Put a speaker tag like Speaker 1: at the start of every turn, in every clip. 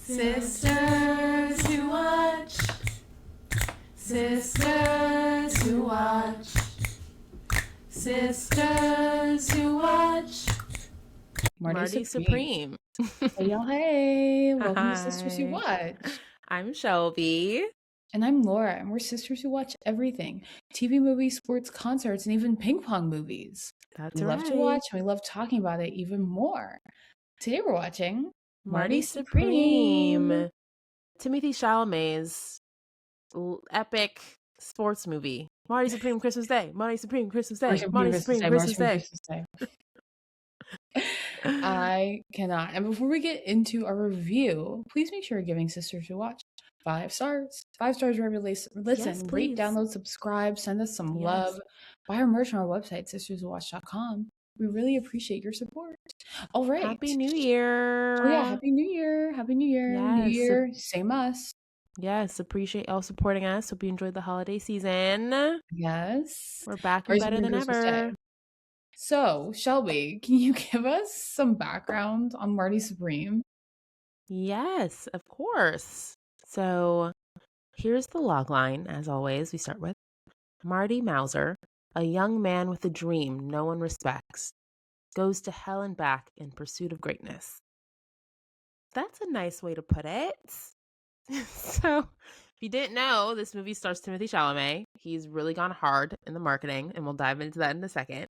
Speaker 1: Sisters who watch. Sisters who watch. Sisters who watch.
Speaker 2: Marty Supreme.
Speaker 3: Hey, y'all, hey. Welcome to
Speaker 2: Hi.
Speaker 3: Sisters Who Watch.
Speaker 2: I'm Shelby.
Speaker 3: And I'm Laura, and we're sisters who watch everything. TV, movies, sports, concerts, and even ping pong movies.
Speaker 2: That's
Speaker 3: we
Speaker 2: right.
Speaker 3: love to watch, and we love talking about it even more. Today we're watching
Speaker 2: Marty Supreme. Timothée Chalamet's epic sports movie. Marty Supreme Christmas Day. Marty Supreme Christmas Day. Marty Supreme Christmas Day.
Speaker 3: I cannot. And before we get into our review, please make sure you're giving Sisters Who Watch 5 stars. 5 stars wherever you listen,
Speaker 2: Yes,
Speaker 3: rate, download, subscribe, send us some love. Buy our merch on our website, sisterswhowatch.com. We really appreciate your support. All right.
Speaker 2: Happy New Year.
Speaker 3: Oh, yeah. Happy New Year. Happy New Year.
Speaker 2: Yes.
Speaker 3: New Year. Same us.
Speaker 2: Yes. Appreciate y'all supporting us. Hope you enjoyed the holiday season.
Speaker 3: Yes.
Speaker 2: We're back and better than ever.
Speaker 3: So, Shelby, can you give us some background on Marty Supreme?
Speaker 2: Yes, of course. So here's the logline. As always, we start with Marty Mauser, a young man with a dream no one respects, goes to hell and back in pursuit of greatness. That's a nice way to put it. So if you didn't know, this movie stars Timothée Chalamet. He's really gone hard in the marketing, and we'll dive into that in a second.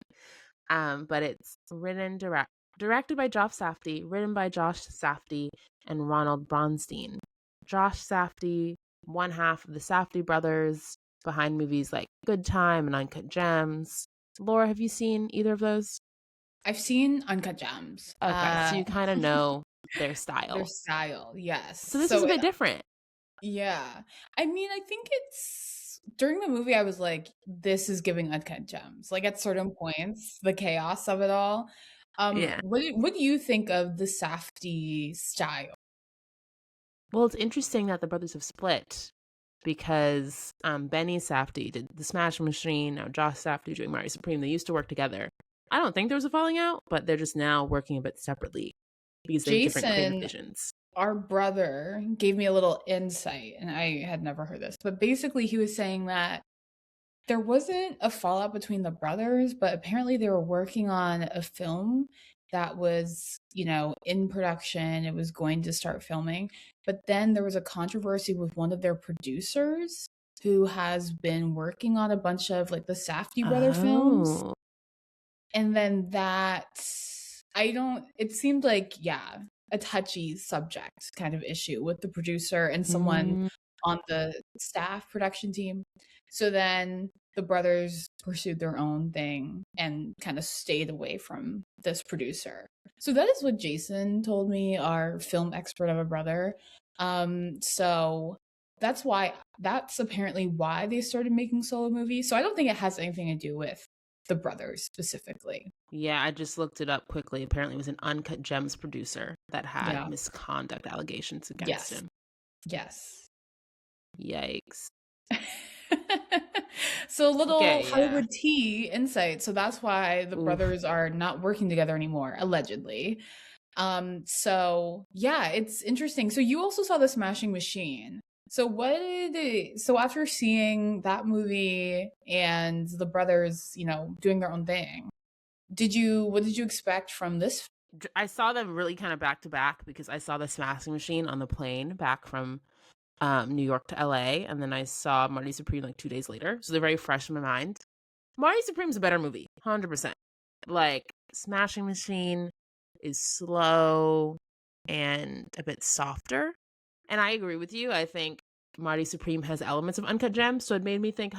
Speaker 2: But it's written, directed by Josh Safdie, written by Josh Safdie and Ronald Bronstein. Josh Safdie, one half of the Safdie brothers, behind movies like Good Time and Uncut Gems. Laura, have you seen either of those?
Speaker 3: I've seen Uncut Gems.
Speaker 2: Okay, so you kind of know their style.
Speaker 3: Their style, yes.
Speaker 2: So this is a bit different.
Speaker 3: Yeah. I mean, I think it's... During the movie, I was like, this is giving Uncut Gems. Like, at certain points, the chaos of it all.
Speaker 2: Yeah.
Speaker 3: What do you think of the Safdie style?
Speaker 2: Well, it's interesting that the brothers have split because Benny Safdie did The Smashing Machine. Now Josh Safdie doing Marty Supreme. They used to work together. I don't think there was a falling out, but they're just now working a bit separately because they have different creative visions.
Speaker 3: Our brother gave me a little insight, and I had never heard this, but basically he was saying that there wasn't a fallout between the brothers, but apparently they were working on a film that was, in production. It was going to start filming, but then there was a controversy with one of their producers who has been working on a bunch of like the Safdie brother films. And then it seemed like, a touchy subject kind of issue with the producer and someone on the staff production team. So then the brothers pursued their own thing and kind of stayed away from this producer. So that is what Jason told me, our film expert of a brother. So that's apparently why they started making solo movies. So I don't think it has anything to do with the brothers specifically.
Speaker 2: Yeah, I just looked it up quickly. Apparently it was an Uncut Gems producer that had misconduct allegations against him.
Speaker 3: Yes.
Speaker 2: Yikes.
Speaker 3: So a little Hollywood tea insight. So that's why the brothers are not working together anymore, allegedly. So yeah, it's interesting. So you also saw The Smashing Machine. So after seeing that movie and the brothers, doing their own thing, what did you expect from this?
Speaker 2: I saw them really kind of back to back because I saw The Smashing Machine on the plane back from New York to LA, and then I saw Marty Supreme like 2 days later. So they're very fresh in my mind. Marty Supreme's a better movie, 100%. Like, Smashing Machine is slow and a bit softer. And I agree with you. I think Marty Supreme has elements of Uncut Gems, so it made me think,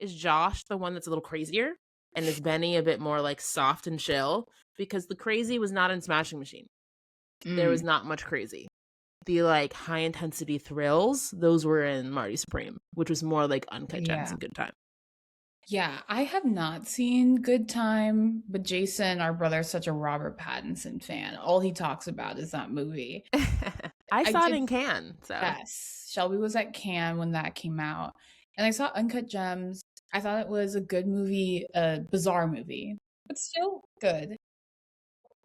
Speaker 2: is Josh the one that's a little crazier? And is Benny a bit more like soft and chill? Because the crazy was not in Smashing Machine. There was not much crazy. The like high intensity thrills, those were in Marty Supreme, which was more like Uncut Gems and Good Time.
Speaker 3: Yeah, I have not seen Good Time, but Jason, our brother, is such a Robert Pattinson fan. All he talks about is that movie.
Speaker 2: I saw it in Cannes. So.
Speaker 3: Yes, Shelby was at Cannes when that came out. And I saw Uncut Gems. I thought it was a good movie, a bizarre movie, but still good.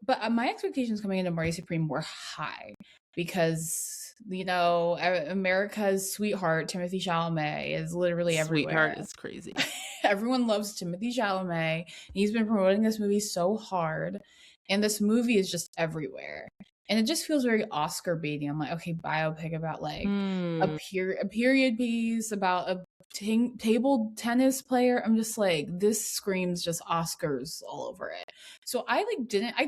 Speaker 3: But my expectations coming into Marty Supreme were high because, you know, America's sweetheart, Timothée Chalamet, is literally
Speaker 2: Sweetheart
Speaker 3: everywhere.
Speaker 2: is crazy.
Speaker 3: Everyone loves Timothée Chalamet. He's been promoting this movie so hard, and this movie is just everywhere. And it just feels very Oscar baity. I'm like, okay, biopic about like a period piece about a table tennis player. I'm just like, this screams just Oscars all over it. So I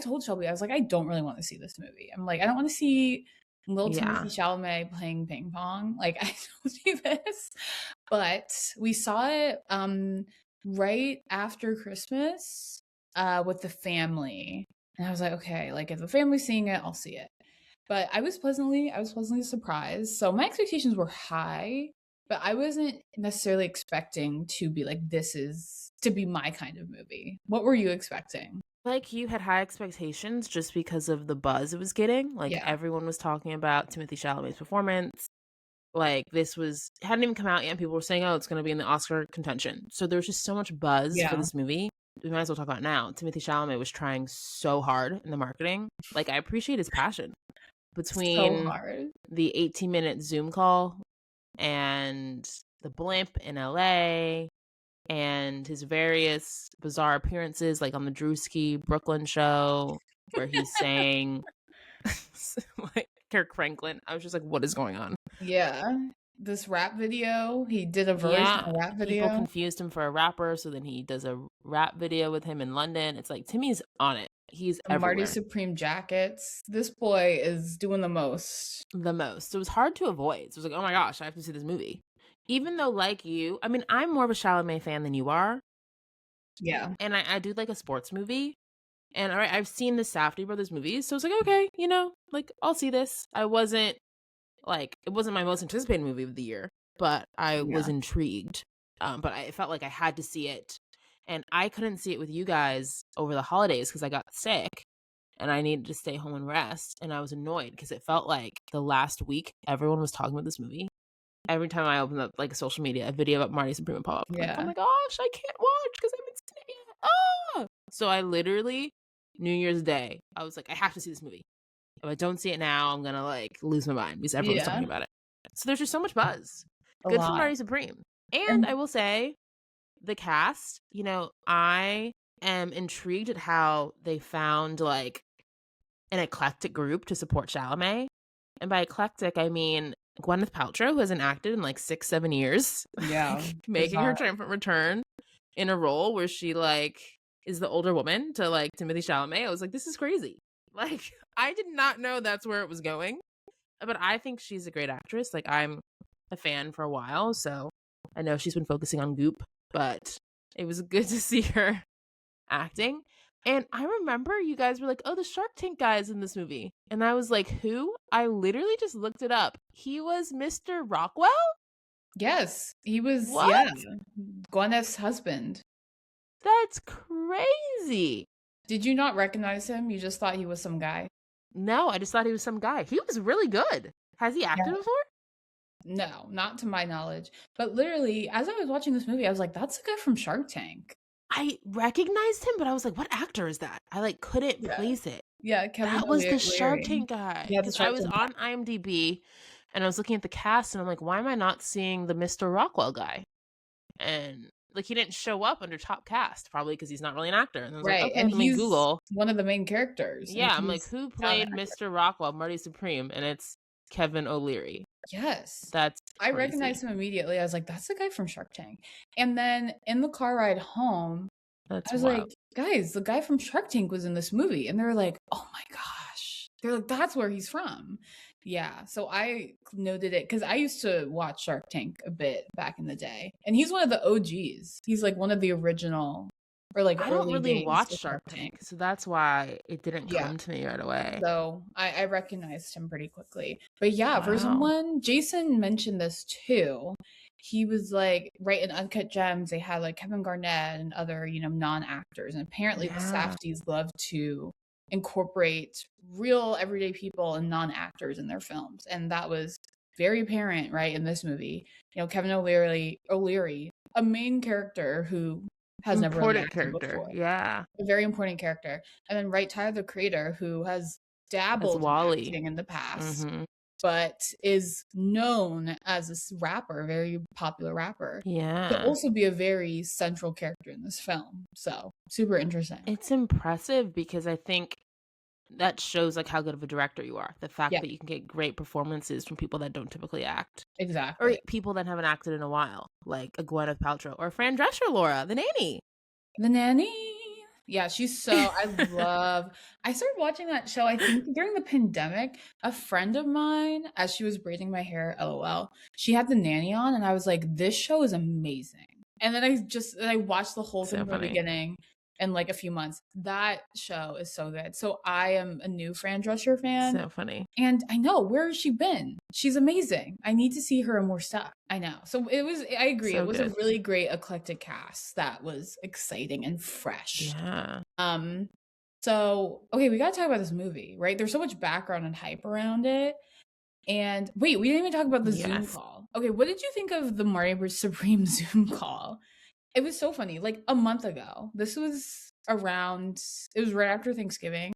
Speaker 3: told Shelby, I was like, I don't really want to see this movie. I'm like, I don't want to see little Timothée Chalamet playing ping pong. Like, I don't see this. But we saw it right after Christmas with the family. And I was like, okay, like if the family's seeing it, I'll see it. But I was pleasantly surprised. So my expectations were high, but I wasn't necessarily expecting to be like, this is to be my kind of movie. What were you expecting?
Speaker 2: Like, you had high expectations just because of the buzz it was getting. Like, everyone was talking about Timothée Chalamet's performance. Like, this hadn't even come out yet, and people were saying, oh, it's going to be in the Oscar contention. So there was just so much buzz for this movie. We might as well talk about it now. Timothée Chalamet was trying so hard in the marketing. Like, I appreciate his passion. Between the 18-minute Zoom call and the blimp in LA and his various bizarre appearances, like on the Drewski Brooklyn show, where he's saying like Kirk Franklin. I was just like, what is going on?
Speaker 3: Yeah. This rap video, he did a version of a rap video.
Speaker 2: People confused him for a rapper, so then he does a rap video with him in London. It's like, Timmy's on it. He's everywhere.
Speaker 3: Marty Supreme jackets. This boy is doing the most.
Speaker 2: The most. So it was hard to avoid. So it was like, oh my gosh, I have to see this movie. Even though, like you, I mean, I'm more of a Chalamet fan than you are.
Speaker 3: Yeah.
Speaker 2: And I do like a sports movie. And all right, I've seen the Safdie brothers movies, so it's like, okay, you know, like, I'll see this. It wasn't my most anticipated movie of the year, but I was intrigued. But I felt like I had to see it. And I couldn't see it with you guys over the holidays because I got sick and I needed to stay home and rest. And I was annoyed because it felt like the last week everyone was talking about this movie. Every time I opened up like social media, a video about Marty Supreme would pop up. Like, oh my gosh, I can't watch because I haven't seen it yet. Oh! So I literally, New Year's Day, I was like, I have to see this movie. If I don't see it now, I'm going to like lose my mind because everyone's talking about it. So there's just so much buzz. Good for Marty Supreme. And I will say, the cast, you know, I am intrigued at how they found like an eclectic group to support Chalamet. And by eclectic, I mean Gwyneth Paltrow, who hasn't acted in like 6-7 years.
Speaker 3: Yeah.
Speaker 2: Making her triumphant return in a role where she like is the older woman to like Timothée Chalamet. I was like, this is crazy. Like, I did not know that's where it was going. But I think she's a great actress. Like, I'm a fan for a while, so I know she's been focusing on Goop, but it was good to see her acting. And I remember you guys were like, oh, the Shark Tank guy is in this movie. And I was like, who? I literally just looked it up. He was Mr. Rockwell?
Speaker 3: Yes, he was, Gwyneth's husband.
Speaker 2: That's crazy.
Speaker 3: Did you not recognize him? You just thought he was some guy?
Speaker 2: No, I just thought he was some guy. He was really good. Has he acted before?
Speaker 3: No, not to my knowledge. But literally, as I was watching this movie, I was like, that's the guy from Shark Tank.
Speaker 2: I recognized him, but I was like, what actor is that? I like couldn't place it.
Speaker 3: Yeah, Kevin
Speaker 2: That was the Shark Tank guy. Yeah, I was on IMDb and I was looking at the cast and I'm like, why am I not seeing the Mr. Rockwell guy? And like, he didn't show up under top cast, probably because he's not really an actor. And I was like, okay,
Speaker 3: and
Speaker 2: let me Google.
Speaker 3: One of the main characters.
Speaker 2: Yeah, I'm like, who played Mr. Rockwell, Marty Supreme? And it's Kevin O'Leary.
Speaker 3: Yes.
Speaker 2: That's crazy.
Speaker 3: I recognized him immediately. I was like, that's the guy from Shark Tank. And then in the car ride home, I was like, guys, the guy from Shark Tank was in this movie. And they were like, oh my gosh. They're like, that's where he's from. Yeah. So I noted it because I used to watch Shark Tank a bit back in the day. And he's one of the OGs. He's like one of the original, or like,
Speaker 2: I don't really watch Shark Tank. So that's why it didn't come to me right away.
Speaker 3: So I recognized him pretty quickly. But yeah, for someone, Jason mentioned this too. He was like, right, in Uncut Gems, they had like Kevin Garnett and other, you know, non-actors. And apparently the Safdies love to incorporate real everyday people and non-actors in their films. And that was very apparent, right, in this movie. You know, Kevin O'Leary, a main character who has never really acted before.
Speaker 2: Yeah.
Speaker 3: A very important character. And then Tyler, the creator, who has dabbled in
Speaker 2: Wally.
Speaker 3: acting in the past,
Speaker 2: Mm-hmm.
Speaker 3: but is known as this rapper, very popular rapper, to
Speaker 2: Yeah.
Speaker 3: also be a very central character in this film. So super interesting.
Speaker 2: It's impressive because I think that shows like how good of a director you are. The fact
Speaker 3: Yeah.
Speaker 2: that you can get great performances from people that don't typically act. Or
Speaker 3: Exactly.
Speaker 2: people that haven't acted in a while, like a Gwyneth Paltrow or Fran Drescher Laura, the nanny.
Speaker 3: The Nanny. Yeah, she's so, I started watching that show, I think during the pandemic. A friend of mine, as she was braiding my hair, LOL, she had The Nanny on, and I was like, this show is amazing. And then I watched the whole
Speaker 2: So
Speaker 3: thing from the
Speaker 2: funny.
Speaker 3: beginning in like a few months. That show is so good. So I am a new Fran Drescher fan.
Speaker 2: So funny.
Speaker 3: And I know, where has she been? She's amazing. I need to see her in more stuff. I know. So I agree.
Speaker 2: So
Speaker 3: It was
Speaker 2: good.
Speaker 3: a really great eclectic cast that was exciting and fresh.
Speaker 2: Yeah.
Speaker 3: So okay, we gotta talk about this movie, right? There's so much background and hype around it. And wait, we didn't even talk about the Zoom
Speaker 2: Yes.
Speaker 3: call. Okay, what did you think of the Marty Supreme Zoom call? It was so funny. Like a month ago. This was it was right after Thanksgiving.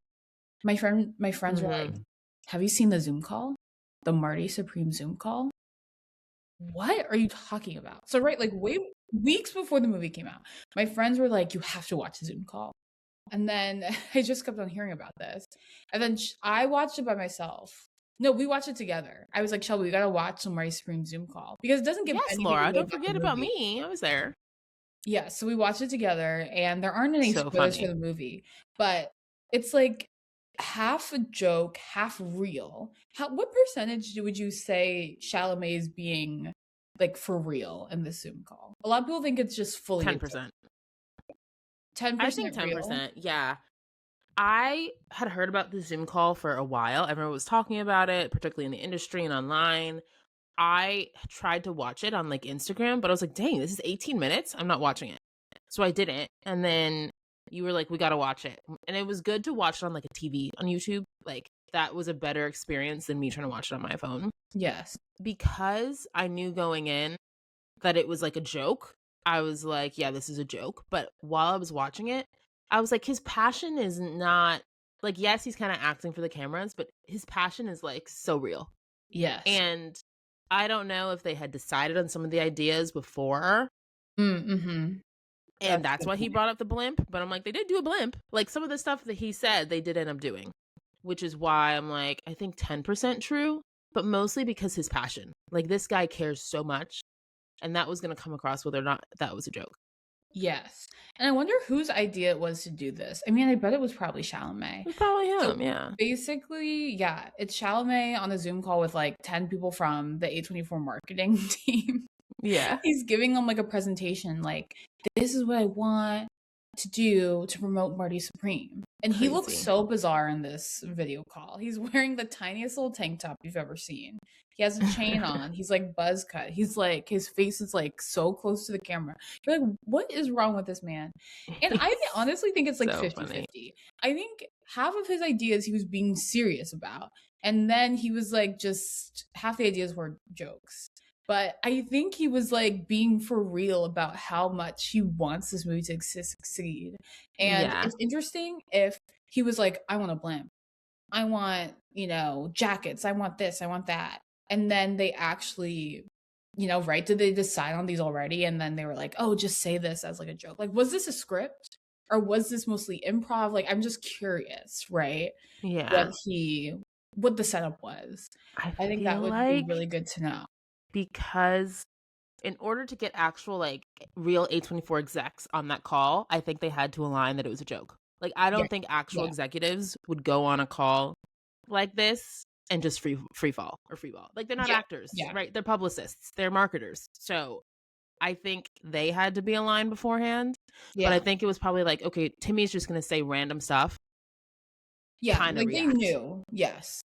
Speaker 3: My friends were like, have you seen the Zoom call? The Marty Supreme Zoom call? What are you talking about? So right, like weeks before the movie came out, my friends were like, you have to watch the Zoom call. And then I just kept on hearing about this. And then I watched it by myself. No, we watched it together. I was like, Shelby, we gotta watch the Marty Supreme Zoom call. Because it doesn't give
Speaker 2: Yes,
Speaker 3: anything
Speaker 2: Laura,
Speaker 3: away
Speaker 2: don't
Speaker 3: the
Speaker 2: forget about
Speaker 3: movie.
Speaker 2: me. I was there.
Speaker 3: Yeah, so we watched it together, and there aren't any
Speaker 2: So
Speaker 3: spoilers
Speaker 2: funny.
Speaker 3: for the movie, but it's like half a joke, half real. What percentage would you say Chalamet is being like for real in the Zoom call? A lot of people think it's just fully
Speaker 2: 10%.
Speaker 3: 10%
Speaker 2: I think 10%.
Speaker 3: real.
Speaker 2: Yeah. I had heard about the Zoom call for a while. Everyone was talking about it, particularly in the industry and online. I tried to watch it on like Instagram, but I was like, dang, this is 18 minutes. I'm not watching it. So I didn't. And then you were like, we got to watch it. And it was good to watch it on like a TV on YouTube. Like that was a better experience than me trying to watch it on my phone.
Speaker 3: Yes.
Speaker 2: Because I knew going in that it was like a joke, I was like, yeah, this is a joke. But while I was watching it, I was like, his passion is not like, yes, he's kind of acting for the cameras, but his passion is like so real.
Speaker 3: Yes.
Speaker 2: And I don't know if they had decided on some of the ideas before.
Speaker 3: Mm-hmm.
Speaker 2: And that's why he brought up the blimp. But I'm like, they did do a blimp. Like some of the stuff that he said, they did end up doing, which is why I'm like, I think 10% true, but mostly because his passion. Like this guy cares so much. And that was going to come across whether or not that was a joke.
Speaker 3: Yes. And I wonder whose idea it was to do this. I mean, I bet it was probably Chalamet.
Speaker 2: It was probably him,
Speaker 3: So
Speaker 2: yeah.
Speaker 3: basically, yeah, it's Chalamet on a Zoom call with like 10 people from the A24 marketing team.
Speaker 2: Yeah.
Speaker 3: He's giving them like a presentation, like, this is what I want to do to promote Marty Supreme. And he looks
Speaker 2: Crazy.
Speaker 3: so bizarre in this video call. He's wearing the tiniest little tank top you've ever seen. He has a chain on. He's like buzz cut. He's like, his face is like so close to the camera. You're like, what is wrong with this man? And I honestly think it's like
Speaker 2: So
Speaker 3: 50
Speaker 2: funny.
Speaker 3: 50. I think half of his ideas he was being serious about. And then he was like, just half the ideas were jokes. But I think he was like being for real about how much he wants this movie to succeed. And
Speaker 2: Yeah.
Speaker 3: it's interesting if he was like, I want a blimp. I want, jackets. I want this. I want that. And then they actually, right? Did they decide on these already? And then they were like, oh, just say this as like a joke. Like, was this a script? Or was this mostly improv? Like, I'm just curious, right?
Speaker 2: Yeah.
Speaker 3: What the setup was. I think that would be really good to know.
Speaker 2: Because in order to get actual like real A24 execs on that call, I think they had to align that it was a joke. Like I don't think actual executives would go on a call like this and just free fall. Like they're not actors, right? They're publicists, they're marketers. So I think they had to be aligned beforehand. But I think it was probably like, okay, Timmy's just gonna say random stuff.
Speaker 3: Yeah, like they knew. Yes.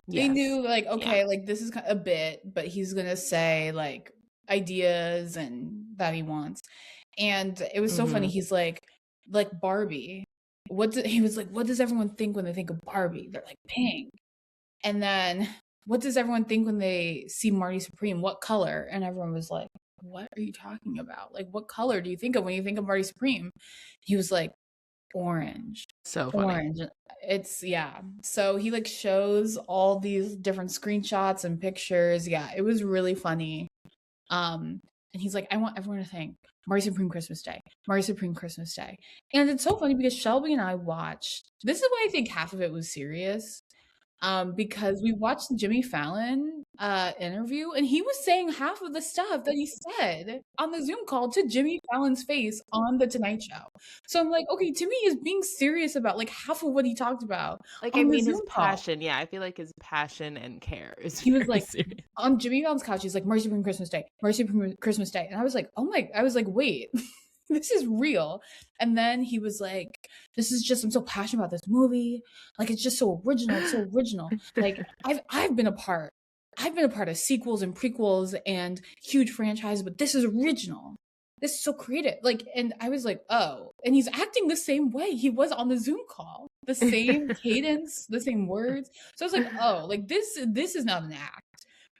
Speaker 3: They knew, like, okay, like, this is a bit, but he's going to say, like, ideas and that he wants. And it was so funny. He's like Barbie. He was like, what does everyone think when they think of Barbie? They're like, pink. And then, what does everyone think when they see Marty Supreme? What color? And everyone was like, what are you talking about? Like, what color do you think of when you think of Marty Supreme? He was like, orange.
Speaker 2: So funny.
Speaker 3: Orange. It's yeah. So he like shows all these different screenshots and pictures. Yeah, it was really funny. And he's like, I want everyone to think Marty Supreme Christmas Day, Marty Supreme Christmas Day. And it's so funny because Shelby and I watched, this is why I think half of it was serious. Because we watched the Jimmy Fallon interview and he was saying half of the stuff that he said on the Zoom call to Jimmy Fallon's face on the Tonight Show. So I'm like, okay, Timmy is being serious about like half of what he talked about.
Speaker 2: Like,
Speaker 3: on
Speaker 2: I
Speaker 3: the
Speaker 2: mean,
Speaker 3: Zoom
Speaker 2: his
Speaker 3: call.
Speaker 2: passion. Yeah, I feel like his passion and care is
Speaker 3: He was
Speaker 2: very
Speaker 3: like
Speaker 2: serious.
Speaker 3: on Jimmy Fallon's couch. He's like, Marcy Supreme Christmas Day, Marcy Supreme Christmas Day, and I was like, oh my! I was like, wait, this is real. And then he was like, this is just, I'm so passionate about this movie. Like, it's just so original. It's so original. Like, I've been a part of sequels and prequels and huge franchises, but this is original. This is so creative. Like, and I was like, oh, and he's acting the same way he was on the Zoom call, the same cadence, the same words. So I was like, oh, like this is not an act.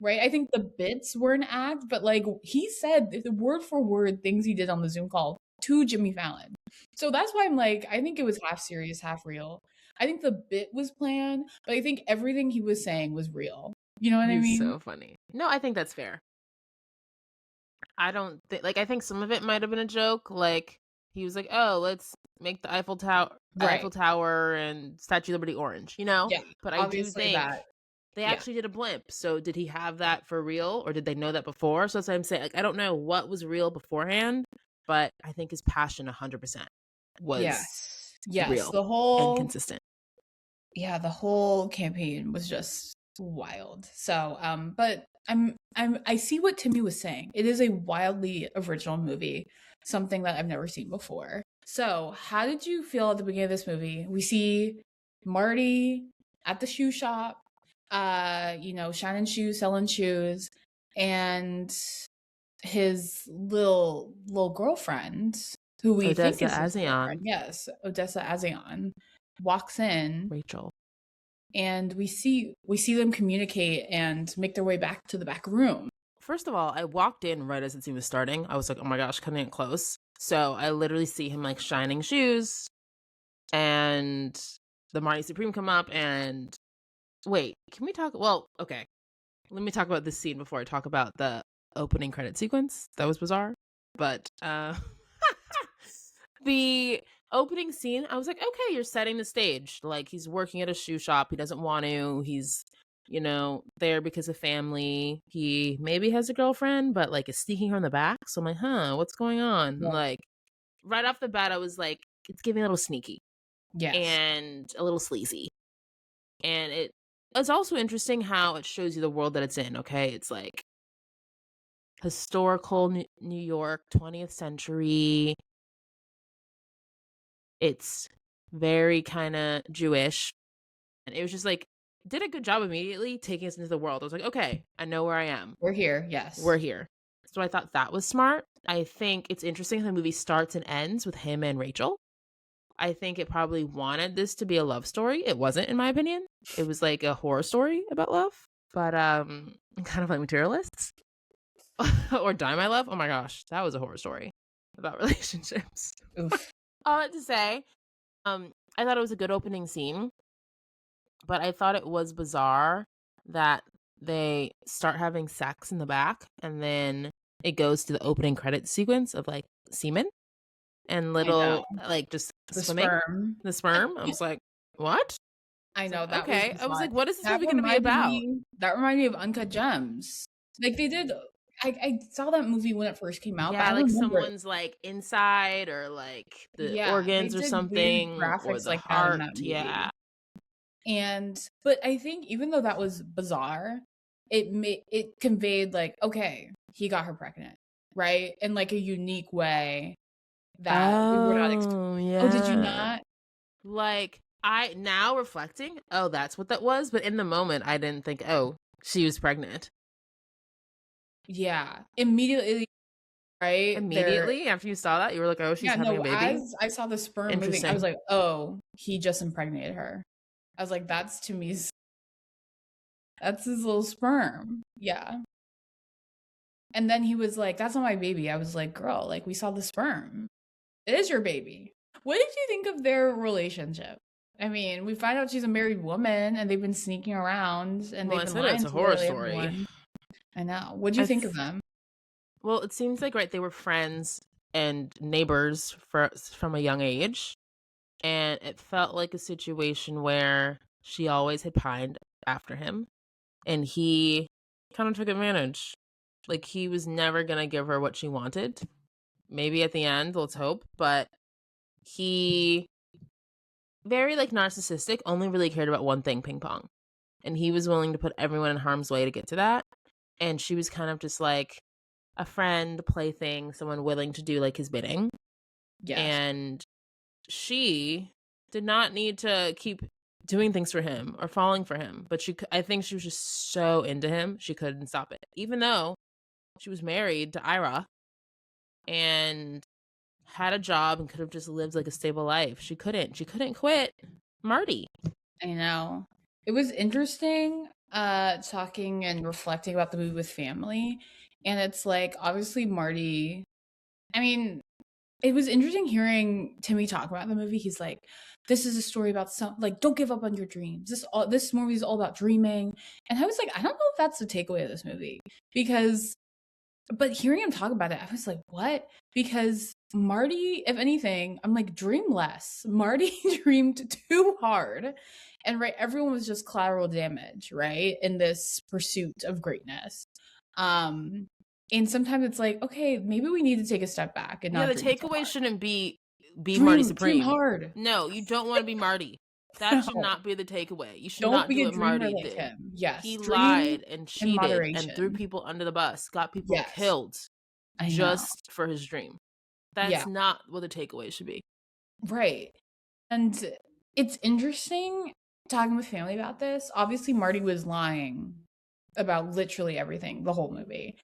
Speaker 3: Right. I think the bits were an act, but like he said the word for word things he did on the Zoom call to Jimmy Fallon. So that's why I'm like, I think it was half serious, half real. I think the bit was planned, but I think everything he was saying was real. You know what I mean?
Speaker 2: So funny. No, I think that's fair. I don't think, like, I think some of it might have been a joke. Like, he was like, oh, let's make the Eiffel Tower and Statue of Liberty orange, you know?
Speaker 3: Yeah.
Speaker 2: But I do think
Speaker 3: that.
Speaker 2: they actually did a blimp. So did he have that for real, or did they know that before? So that's what I'm saying. Like, I don't know what was real beforehand, but I think his passion 100% was real
Speaker 3: the whole
Speaker 2: and consistent.
Speaker 3: Yeah, the whole campaign was just wild. So, but I see what Timmy was saying. It is a wildly original movie, something that I've never seen before. So, how did you feel at the beginning of this movie? We see Marty at the shoe shop, shining shoes, selling shoes, and his little girlfriend, who we think is his girlfriend. Yes, Odessa Azion, walks in.
Speaker 2: Rachel.
Speaker 3: And we see them communicate and make their way back to the back room.
Speaker 2: First of all, I walked in right as the scene was starting. I was like, oh my gosh, cutting it close. So I literally see him like shining shoes and the Marty Supreme come up and wait, can we talk? Well, okay. Let me talk about this scene before I talk about the opening credit sequence. That was bizarre. But the opening scene, I was like, okay, you're setting the stage. Like, he's working at a shoe shop. He doesn't want to. He's, there because of family. He maybe has a girlfriend, but like is sneaking her in the back. So I'm like, what's going on? Yeah. Like, right off the bat, I was like, it's giving a little sneaky.
Speaker 3: Yes.
Speaker 2: And a little sleazy. And it's also interesting how it shows you the world that it's in, okay? It's like historical New York, 20th century. It's very kind of Jewish. And it was just like, did a good job immediately taking us into the world. I was like, okay, I know where I am.
Speaker 3: We're here. Yes.
Speaker 2: We're here. So I thought that was smart. I think it's interesting how the movie starts and ends with him and Rachel. I think it probably wanted this to be a love story. It wasn't, in my opinion. It was like a horror story about love. But kind of like Materialists. Or Die My Love. Oh my gosh, that was a horror story about relationships.
Speaker 3: Oof.
Speaker 2: All that to say, I thought it was a good opening scene, but I thought it was bizarre that they start having sex in the back and then it goes to the opening credit sequence of like semen and little like just
Speaker 3: the
Speaker 2: swimming.
Speaker 3: sperm.
Speaker 2: The sperm. I was like, what?
Speaker 3: I know that.
Speaker 2: Okay, I was like, what is this movie going to be about?
Speaker 3: That reminded me of Uncut Gems. Like they did. I saw that movie when it first came out.
Speaker 2: Yeah, like someone's like inside or like the organs or something,
Speaker 3: graphics
Speaker 2: or the
Speaker 3: like
Speaker 2: heart.
Speaker 3: That in that
Speaker 2: yeah.
Speaker 3: But I think even though that was bizarre, it conveyed like, okay, he got her pregnant, right, in like a unique way that we were not expecting.
Speaker 2: Yeah.
Speaker 3: Oh, did you not?
Speaker 2: Like I now reflecting, oh, that's what that was. But in the moment, I didn't think, oh, she was pregnant.
Speaker 3: Yeah, immediately, right?
Speaker 2: Immediately after you saw that, you were like, "Oh, she's having a baby."
Speaker 3: As I saw the sperm moving, I was like, "Oh, he just impregnated her." I was like, "That's Timmy's. That's his little sperm." Yeah. And then he was like, "That's not my baby." I was like, "Girl, like we saw the sperm. It is your baby." What did you think of their relationship? I mean, we find out she's a married woman and they've been sneaking around and
Speaker 2: Well, I
Speaker 3: they've been
Speaker 2: said
Speaker 3: lying
Speaker 2: it's a
Speaker 3: to
Speaker 2: horror
Speaker 3: literally
Speaker 2: story.
Speaker 3: everyone. I know. What do you
Speaker 2: I
Speaker 3: think
Speaker 2: th-
Speaker 3: of them?
Speaker 2: Well, it seems like, right, they were friends and neighbors from a young age. And it felt like a situation where she always had pined after him. And he kind of took advantage. Like, he was never going to give her what she wanted. Maybe at the end, let's hope. But he, very, like, narcissistic, only really cared about one thing, ping pong. And he was willing to put everyone in harm's way to get to that. And she was kind of just like a friend, plaything, someone willing to do, like, his bidding.
Speaker 3: Yes.
Speaker 2: And she did not need to keep doing things for him or falling for him. But I think she was just so into him, she couldn't stop it. Even though she was married to Ira and had a job and could have just lived like a stable life. She couldn't quit Marty.
Speaker 3: I know. It was interesting talking and reflecting about the movie with family. And it's like, obviously, Marty, I mean, it was interesting hearing Timmy talk about the movie. He's like, this is a story about don't give up on your dreams. This movie is all about dreaming. And I was like, I don't know if that's the takeaway of this movie. But hearing him talk about it, I was like, what? Because Marty, if anything, I'm like, dream less. Marty dreamed too hard. And right, everyone was just collateral damage, right? In this pursuit of greatness. And sometimes it's like, okay, maybe we need to take a step back and not.
Speaker 2: Yeah, the takeaway shouldn't be
Speaker 3: dream,
Speaker 2: Marty Supreme.
Speaker 3: Dream hard.
Speaker 2: No, you don't want to be Marty. That should not be the takeaway. You should
Speaker 3: Don't
Speaker 2: not
Speaker 3: be
Speaker 2: do
Speaker 3: a
Speaker 2: what
Speaker 3: dreamer
Speaker 2: Marty
Speaker 3: like
Speaker 2: did.
Speaker 3: him. Yes,
Speaker 2: he
Speaker 3: dream
Speaker 2: lied and cheated
Speaker 3: moderation.
Speaker 2: and threw people under the bus, got people killed just for his dream. That's not what the takeaway should be.
Speaker 3: Right. And it's interesting talking with family about this. Obviously, Marty was lying about literally everything the whole movie.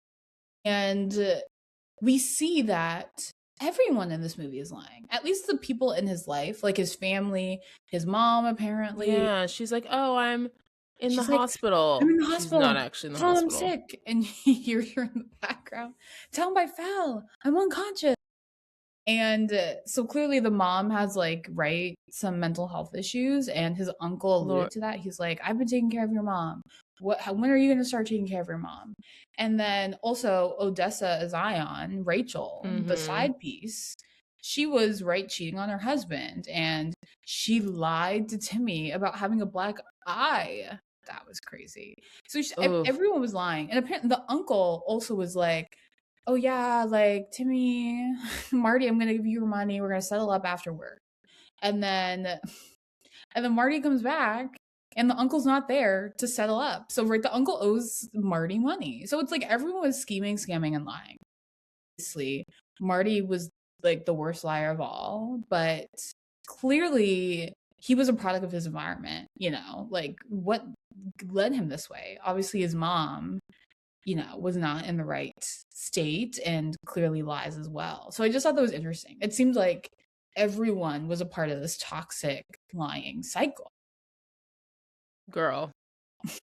Speaker 3: And we see that everyone in this movie is lying. At least the people in his life, like his family, his mom, apparently.
Speaker 2: Yeah, she's like, oh, I'm in the hospital.
Speaker 3: I'm in the hospital.
Speaker 2: She's not actually in the hospital.
Speaker 3: I'm sick. And he hears her in the background. Tell him I fell. I'm unconscious. And so clearly the mom has some mental health issues, and his uncle alluded to that. He's like, I've been taking care of your mom. When are you going to start taking care of your mom? And then also Odessa Zion, Rachel, the side piece, she was cheating on her husband, and she lied to Timmy about having a black eye. That was crazy. So everyone was lying. And apparently the uncle also was like, oh yeah, Timmy, Marty, I'm gonna give you your money. We're gonna settle up after work. And then Marty comes back, and the uncle's not there to settle up. So the uncle owes Marty money. So it's like everyone was scheming, scamming, and lying. Obviously, Marty was the worst liar of all, but clearly he was a product of his environment. What led him this way? Obviously, his mom, was not in the right state and clearly lies as well. So I just thought that was interesting. It seemed like everyone was a part of this toxic lying cycle.
Speaker 2: Girl,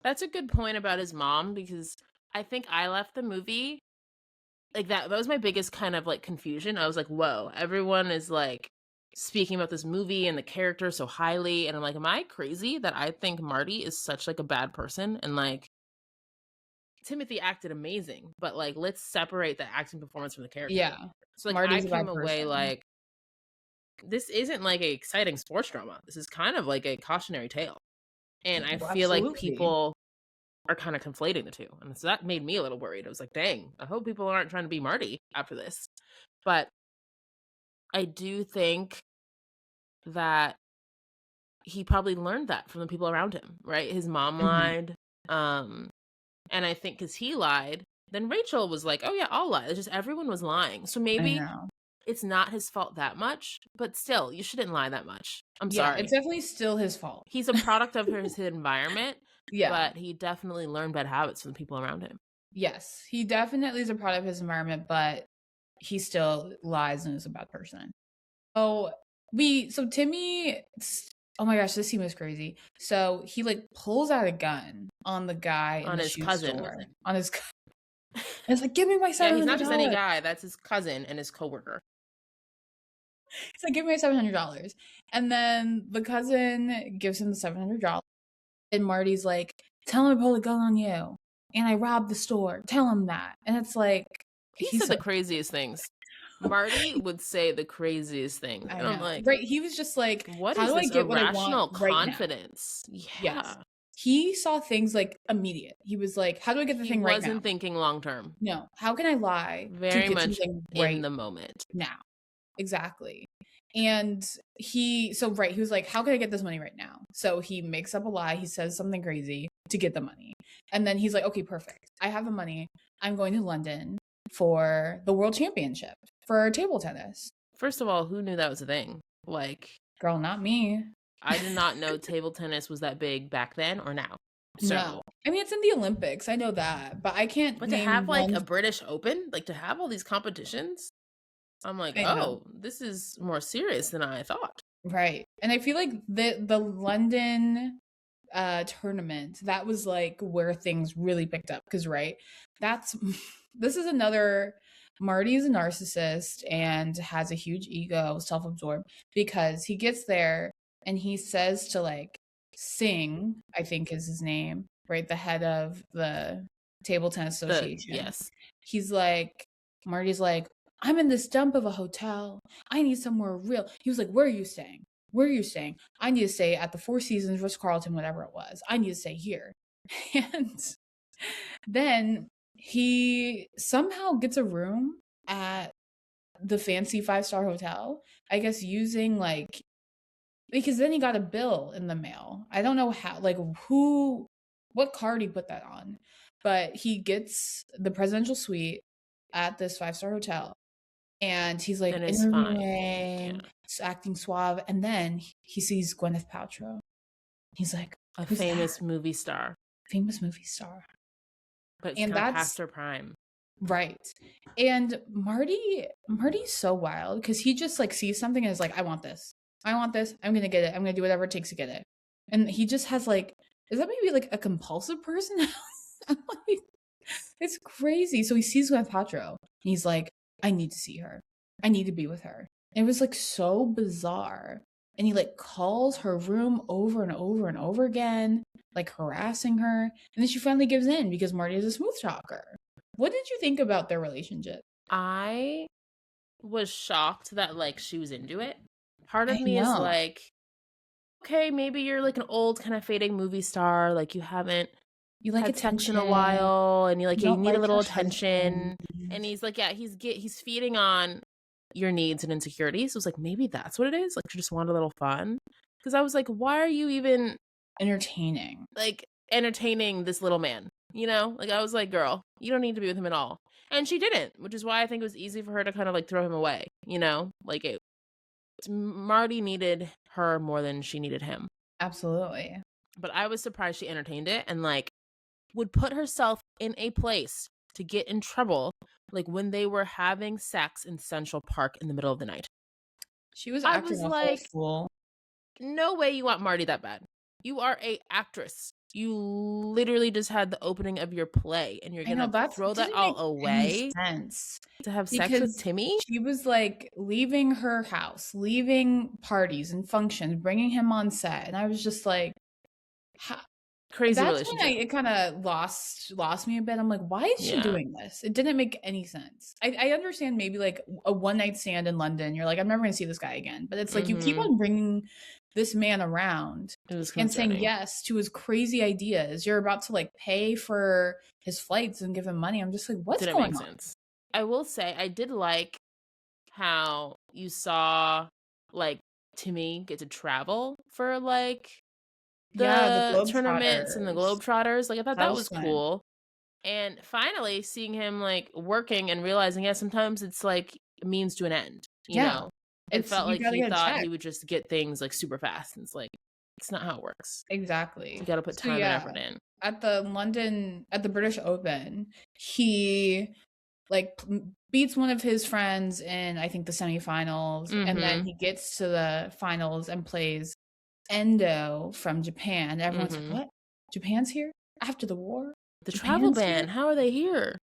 Speaker 2: that's a good point about his mom, because I think I left the movie like that. That was my biggest kind of confusion. I was like, whoa, everyone is speaking about this movie and the character so highly. And I'm like, am I crazy that I think Marty is such a bad person? And Timothy acted amazing, but let's separate the acting performance from the character.
Speaker 3: Yeah.
Speaker 2: So Marty's I came away this isn't an exciting sports drama. This is kind of a cautionary tale. And I feel like people are kind of conflating the two. And so that made me a little worried. I was like, dang, I hope people aren't trying to be Marty after this. But I do think that he probably learned that from the people around him, right? His mom lied. And I think because he lied, then Rachel was like, oh yeah, I'll lie. It's just everyone was lying. So maybe it's not his fault that much, but still, you shouldn't lie that much. I'm sorry.
Speaker 3: It's definitely still his fault.
Speaker 2: He's a product of his environment, but he definitely learned bad habits from the people around him.
Speaker 3: Yes, he definitely is a product of his environment, but he still lies and is a bad person. So Timmy... Oh my gosh, this scene was crazy. So he pulls out a gun on the guy
Speaker 2: on
Speaker 3: in the
Speaker 2: his
Speaker 3: shoe
Speaker 2: cousin.
Speaker 3: store. On his cousin. It's like, give me my $700.
Speaker 2: Yeah, he's not just any guy. That's his cousin and his coworker.
Speaker 3: He's like, give me $700. And then the cousin gives him the $700. And Marty's like, tell him I pulled a gun on you. And I robbed the store. Tell him that. And it's like,
Speaker 2: he said the craziest things. Marty would say the craziest things.
Speaker 3: I
Speaker 2: And I'm
Speaker 3: know.
Speaker 2: like,
Speaker 3: Right. He was just like,
Speaker 2: what
Speaker 3: how
Speaker 2: is
Speaker 3: do I
Speaker 2: this
Speaker 3: get what I
Speaker 2: irrational
Speaker 3: want right now?
Speaker 2: confidence? Yeah.
Speaker 3: Yes. He saw things like immediate. He was like, how do I get the thing right now?
Speaker 2: He wasn't thinking long term.
Speaker 3: No. How can I lie
Speaker 2: Very
Speaker 3: to get
Speaker 2: much
Speaker 3: something right
Speaker 2: in the moment.
Speaker 3: now? Exactly. And he was like, how can I get this money right now? So he makes up a lie. He says something crazy to get the money. And then he's like, okay, perfect. I have the money. I'm going to London for the world championship for table tennis.
Speaker 2: First of all, who knew that was a thing? Like,
Speaker 3: girl, not me.
Speaker 2: I did not know table tennis was that big back then or now. So,
Speaker 3: no. I mean, it's in the Olympics. I know that. But I can't.
Speaker 2: But to have like a British Open, like to have all these competitions, I'm like, this is more serious than I thought. Right.
Speaker 3: And I feel like the London tournament, that was like where things really picked up. Because, right, this is another, Marty is a narcissist and has a huge ego, self-absorbed, because he gets there and he says to like Singh, I think is his name, right? The head of the table tennis association.
Speaker 2: Yes.
Speaker 3: He's like, Marty's like, I'm in this dump of a hotel. I need somewhere real. He was like, where are you staying? Where are you staying? I need to stay at the Four Seasons, Ritz-Carlton, whatever it was. I need to stay here. And then he somehow gets a room at the fancy 5-star hotel, I guess, using like, because then he got a bill in the mail. I don't know how, like what card he put that on, but he gets the presidential suite at this 5-star hotel. And he's like interviewing, acting suave, and then he sees Gwyneth Paltrow. He's like,
Speaker 2: a famous movie star.
Speaker 3: Famous movie star.
Speaker 2: But it's kind of past her prime.
Speaker 3: Right. And Marty's so wild because he just like sees something and is like, I want this. I'm going to get it. I'm going to do whatever it takes to get it. And he just has like, is that maybe like a compulsive person? Like, it's crazy. So he sees Gwyneth Paltrow and he's like, I need to see her. I need to be with her. And it was like so bizarre. And he like calls her room over and over and over again, like harassing her. And then she finally gives in because Marty is a smooth talker. What did you think about their relationship?
Speaker 2: I was shocked that like she was into it. Part of me is like, okay, maybe you're like an old kind of fading movie star. Like you haven't
Speaker 3: like
Speaker 2: had sex in a while and you need a little attention. And he's like, he's feeding on your needs and insecurities. So it's like, maybe that's what it is. Like you just want a little fun. Because I was like, why are you even
Speaker 3: entertaining
Speaker 2: this little man? You know, like I was like, girl, you don't need to be with him at all. And she didn't, which is why I think it was easy for her to kind of like throw him away. You know, like Marty needed her more than she needed him.
Speaker 3: Absolutely.
Speaker 2: But I was surprised she entertained it and like would put herself in a place to get in trouble, like when they were having sex in Central Park in the middle of the night.
Speaker 3: She was acting like a fool.
Speaker 2: No way you want Marty that bad. You are a actress. You literally just had the opening of your play and you're gonna throw that all away to have sex with Timmy?
Speaker 3: She was like leaving her house, leaving parties and functions, bringing him on set, and I was just like,
Speaker 2: crazy
Speaker 3: that's
Speaker 2: relationship.
Speaker 3: when it kind of lost me a bit. I'm like, why is she doing this? It didn't make any sense. I understand maybe like a one night stand in London. You're like, I'm never gonna see this guy again. But it's like you keep on bringing this man around and saying yes to his crazy ideas. You're about to like pay for his flights and give him money. I'm just like, what's going on? Didn't make sense.
Speaker 2: I will say I did like how you saw like Timmy get to travel for like the tournaments and the Globetrotters. Like I thought that was cool. And finally seeing him like working and realizing, sometimes it's like a means to an end, you know? It felt like he thought he would just get things like super fast. And it's like, it's not how it works.
Speaker 3: Exactly.
Speaker 2: You got to put time and effort in.
Speaker 3: At the British Open, he like beats one of his friends in, I think, the semifinals. And then he gets to the finals and plays Endo from Japan. Everyone's like, what? Japan's here? After the war?
Speaker 2: The travel ban. How are they here?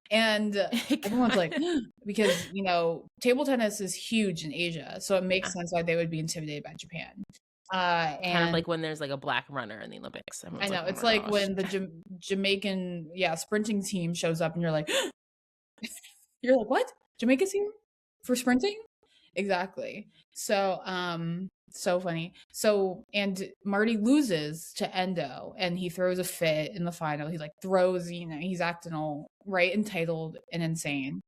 Speaker 3: And everyone's like, because, you know, table tennis is huge in Asia. So it makes sense why they would be intimidated by Japan.
Speaker 2: kind of
Speaker 3: And
Speaker 2: like when there's like a black runner in the Olympics.
Speaker 3: I
Speaker 2: Everyone's
Speaker 3: know
Speaker 2: like, oh
Speaker 3: it's
Speaker 2: my
Speaker 3: like
Speaker 2: gosh.
Speaker 3: when the Jamaican, sprinting team shows up and you're like, you're like, what? Jamaica's here for sprinting? Exactly. So, so funny. So, and Marty loses to Endo and he throws a fit in the final. He like throws, you know, he's acting all right, entitled and insane.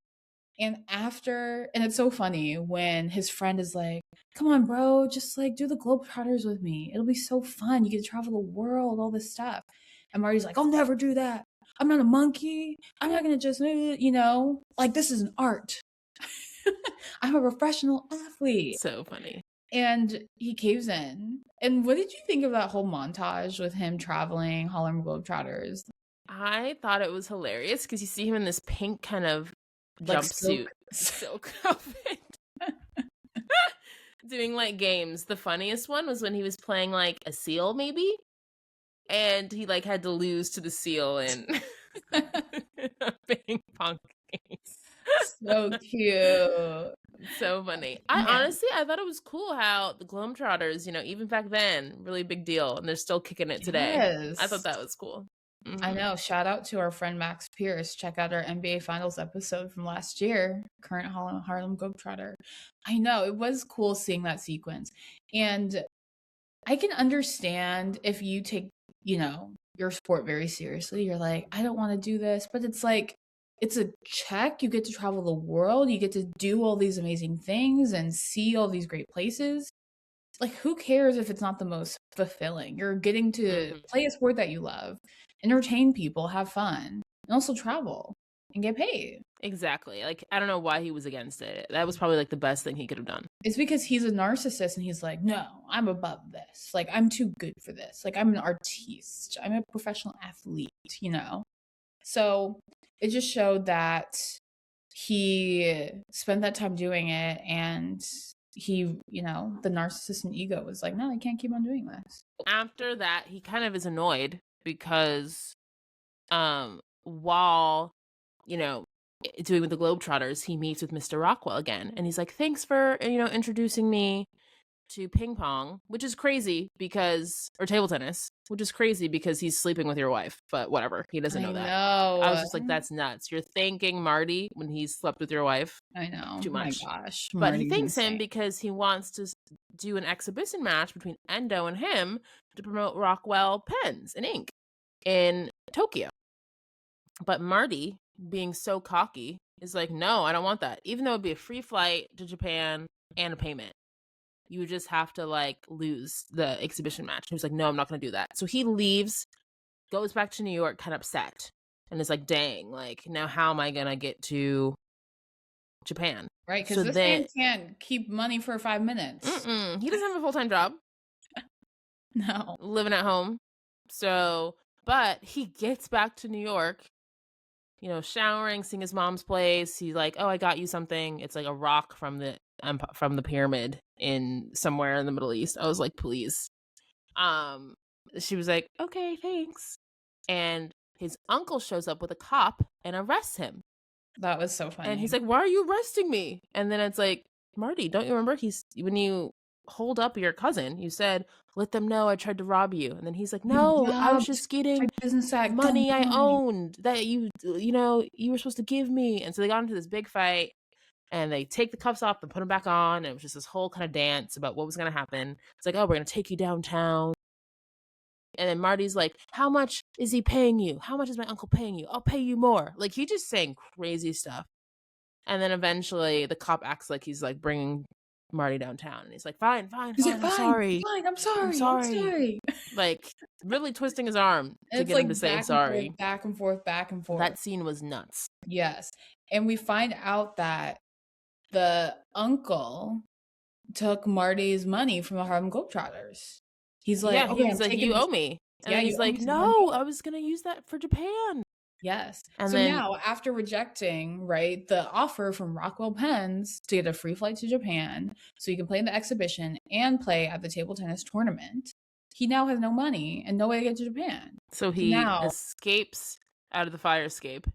Speaker 3: And it's so funny when his friend is like, come on, bro, just like do the Globetrotters with me. It'll be so fun. You get to travel the world, all this stuff. And Marty's like, I'll never do that. I'm not a monkey. I'm not going to just, you know, like this is an art. I'm a professional athlete.
Speaker 2: So funny.
Speaker 3: And he caves in. And what did you think of that whole montage with him traveling Harlem Globetrotters?
Speaker 2: I thought it was hilarious because you see him in this pink kind of
Speaker 3: Like
Speaker 2: jumpsuit, silk outfit, doing like games. The funniest one was when he was playing like a seal, maybe, and he like had to lose to the seal in a ping pong game.
Speaker 3: So cute.
Speaker 2: So funny.
Speaker 3: Man.
Speaker 2: I thought it was cool how the Globetrotters, you know, even back then, really big deal, and they're still kicking it today.
Speaker 3: Yes.
Speaker 2: I thought that was cool.
Speaker 3: I know. Shout out to our friend Max Pierce. Check out our NBA Finals episode from last year, current Harlem Globetrotter. I know. It was cool seeing that sequence. And I can understand if you take, you know, your sport very seriously. You're like, I don't want to do this. But it's like, it's a check. You get to travel the world. You get to do all these amazing things and see all these great places. Like, who cares if it's not the most fulfilling? You're getting to play a sport that you love, entertain people, have fun, and also travel and get paid.
Speaker 2: Exactly. Like, I don't know why he was against it. That was probably like the best thing he could have done.
Speaker 3: It's because he's a narcissist and he's like, no, I'm above this. Like, I'm too good for this. Like, I'm an artiste. I'm a professional athlete, you know? So it just showed that he spent that time doing it and he, you know, the narcissist and ego was like, no, I can't keep on doing this.
Speaker 2: After that, he kind of is annoyed because while, you know, doing with the Globetrotters, he meets with Mr. Rockwell again. And he's like, thanks for, you know, introducing me to ping pong, which is crazy because, or table tennis, which is crazy because he's sleeping with your wife. But whatever, he doesn't know that. I was just like, that's nuts. You're thanking Marty when he slept with your wife.
Speaker 3: I know.
Speaker 2: Too much.
Speaker 3: Oh my gosh.
Speaker 2: But
Speaker 3: Marty's
Speaker 2: he thanks
Speaker 3: insane.
Speaker 2: him because he wants to do an exhibition match between Endo and him to promote Rockwell pens and ink in Tokyo. But Marty, being so cocky, is like, no, I don't want that. Even though it'd be a free flight to Japan and a payment, you would just have to like lose the exhibition match. He was like, no, I'm not going to do that. So he leaves, goes back to New York, kind of upset, and is like, dang, like now how am I going to get to Japan?
Speaker 3: Right, because this man can't keep money for 5 minutes.
Speaker 2: He doesn't have a full-time job.
Speaker 3: No.
Speaker 2: Living at home. So, but he gets back to New York, you know, showering, seeing his mom's place. He's like, oh, I got you something. It's like a rock from the pyramid in somewhere in the Middle East. I was like, please. She was like, okay, thanks. And his uncle shows up with a cop and arrests him.
Speaker 3: That was so funny.
Speaker 2: And he's like, why are you arresting me? And then it's like, Marty, don't you remember when you hold up your cousin, you said, let them know I tried to rob you. And then he's like, no, I was just getting money I owned that you were supposed to give me. And so they got into this big fight and they take the cuffs off and put them back on. And it was just this whole kind of dance about what was going to happen. It's like, oh, we're going to take you downtown. And then Marty's like, how much is he paying you? How much is my uncle paying you? I'll pay you more. Like, he just saying crazy stuff. And then eventually the cop acts like he's like bringing Marty downtown. And he's like, fine,
Speaker 3: he's
Speaker 2: like, I'm sorry.
Speaker 3: Fine, I'm sorry.
Speaker 2: Like, really twisting his arm to get him to say sorry.
Speaker 3: Back and forth.
Speaker 2: That scene was nuts.
Speaker 3: Yes. And we find out that the uncle took Marty's money from the Harlem Globetrotters. He's like,
Speaker 2: yeah, he's like, you owe me. And he's like, no, I was going to use that for Japan.
Speaker 3: Yes.
Speaker 2: And
Speaker 3: so
Speaker 2: then,
Speaker 3: now, after rejecting, right, the offer from Rockwell Pens to get a free flight to Japan so he can play in the exhibition and play at the table tennis tournament, he now has no money and no way to get to Japan.
Speaker 2: So he escapes out of the fire escape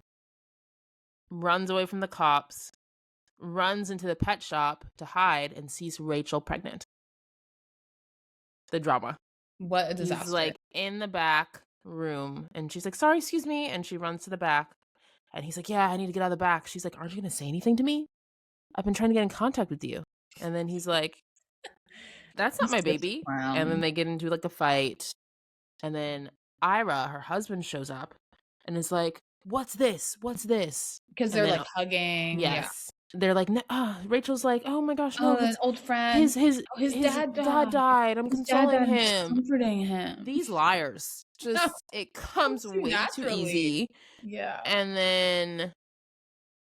Speaker 2: runs away from the cops, runs into the pet shop to hide, and sees Rachel pregnant. The drama.
Speaker 3: What a disaster.
Speaker 2: He's like in the back room and she's like, sorry, excuse me. And she runs to the back and he's like, yeah, I need to get out of the back. She's like, aren't you going to say anything to me? I've been trying to get in contact with you. And then he's like, that's not my baby. And then they get into like a fight. And then Ira, her husband, shows up and is like, what's this? What's this?
Speaker 3: Because they're like hugging.
Speaker 2: Yes.
Speaker 3: Yeah.
Speaker 2: They're like, Rachel's like, oh my gosh, no,
Speaker 3: an old friend.
Speaker 2: His dad died. I'm consoling him.
Speaker 3: Comforting him.
Speaker 2: These liars. Just it comes way too easy.
Speaker 3: Yeah.
Speaker 2: And then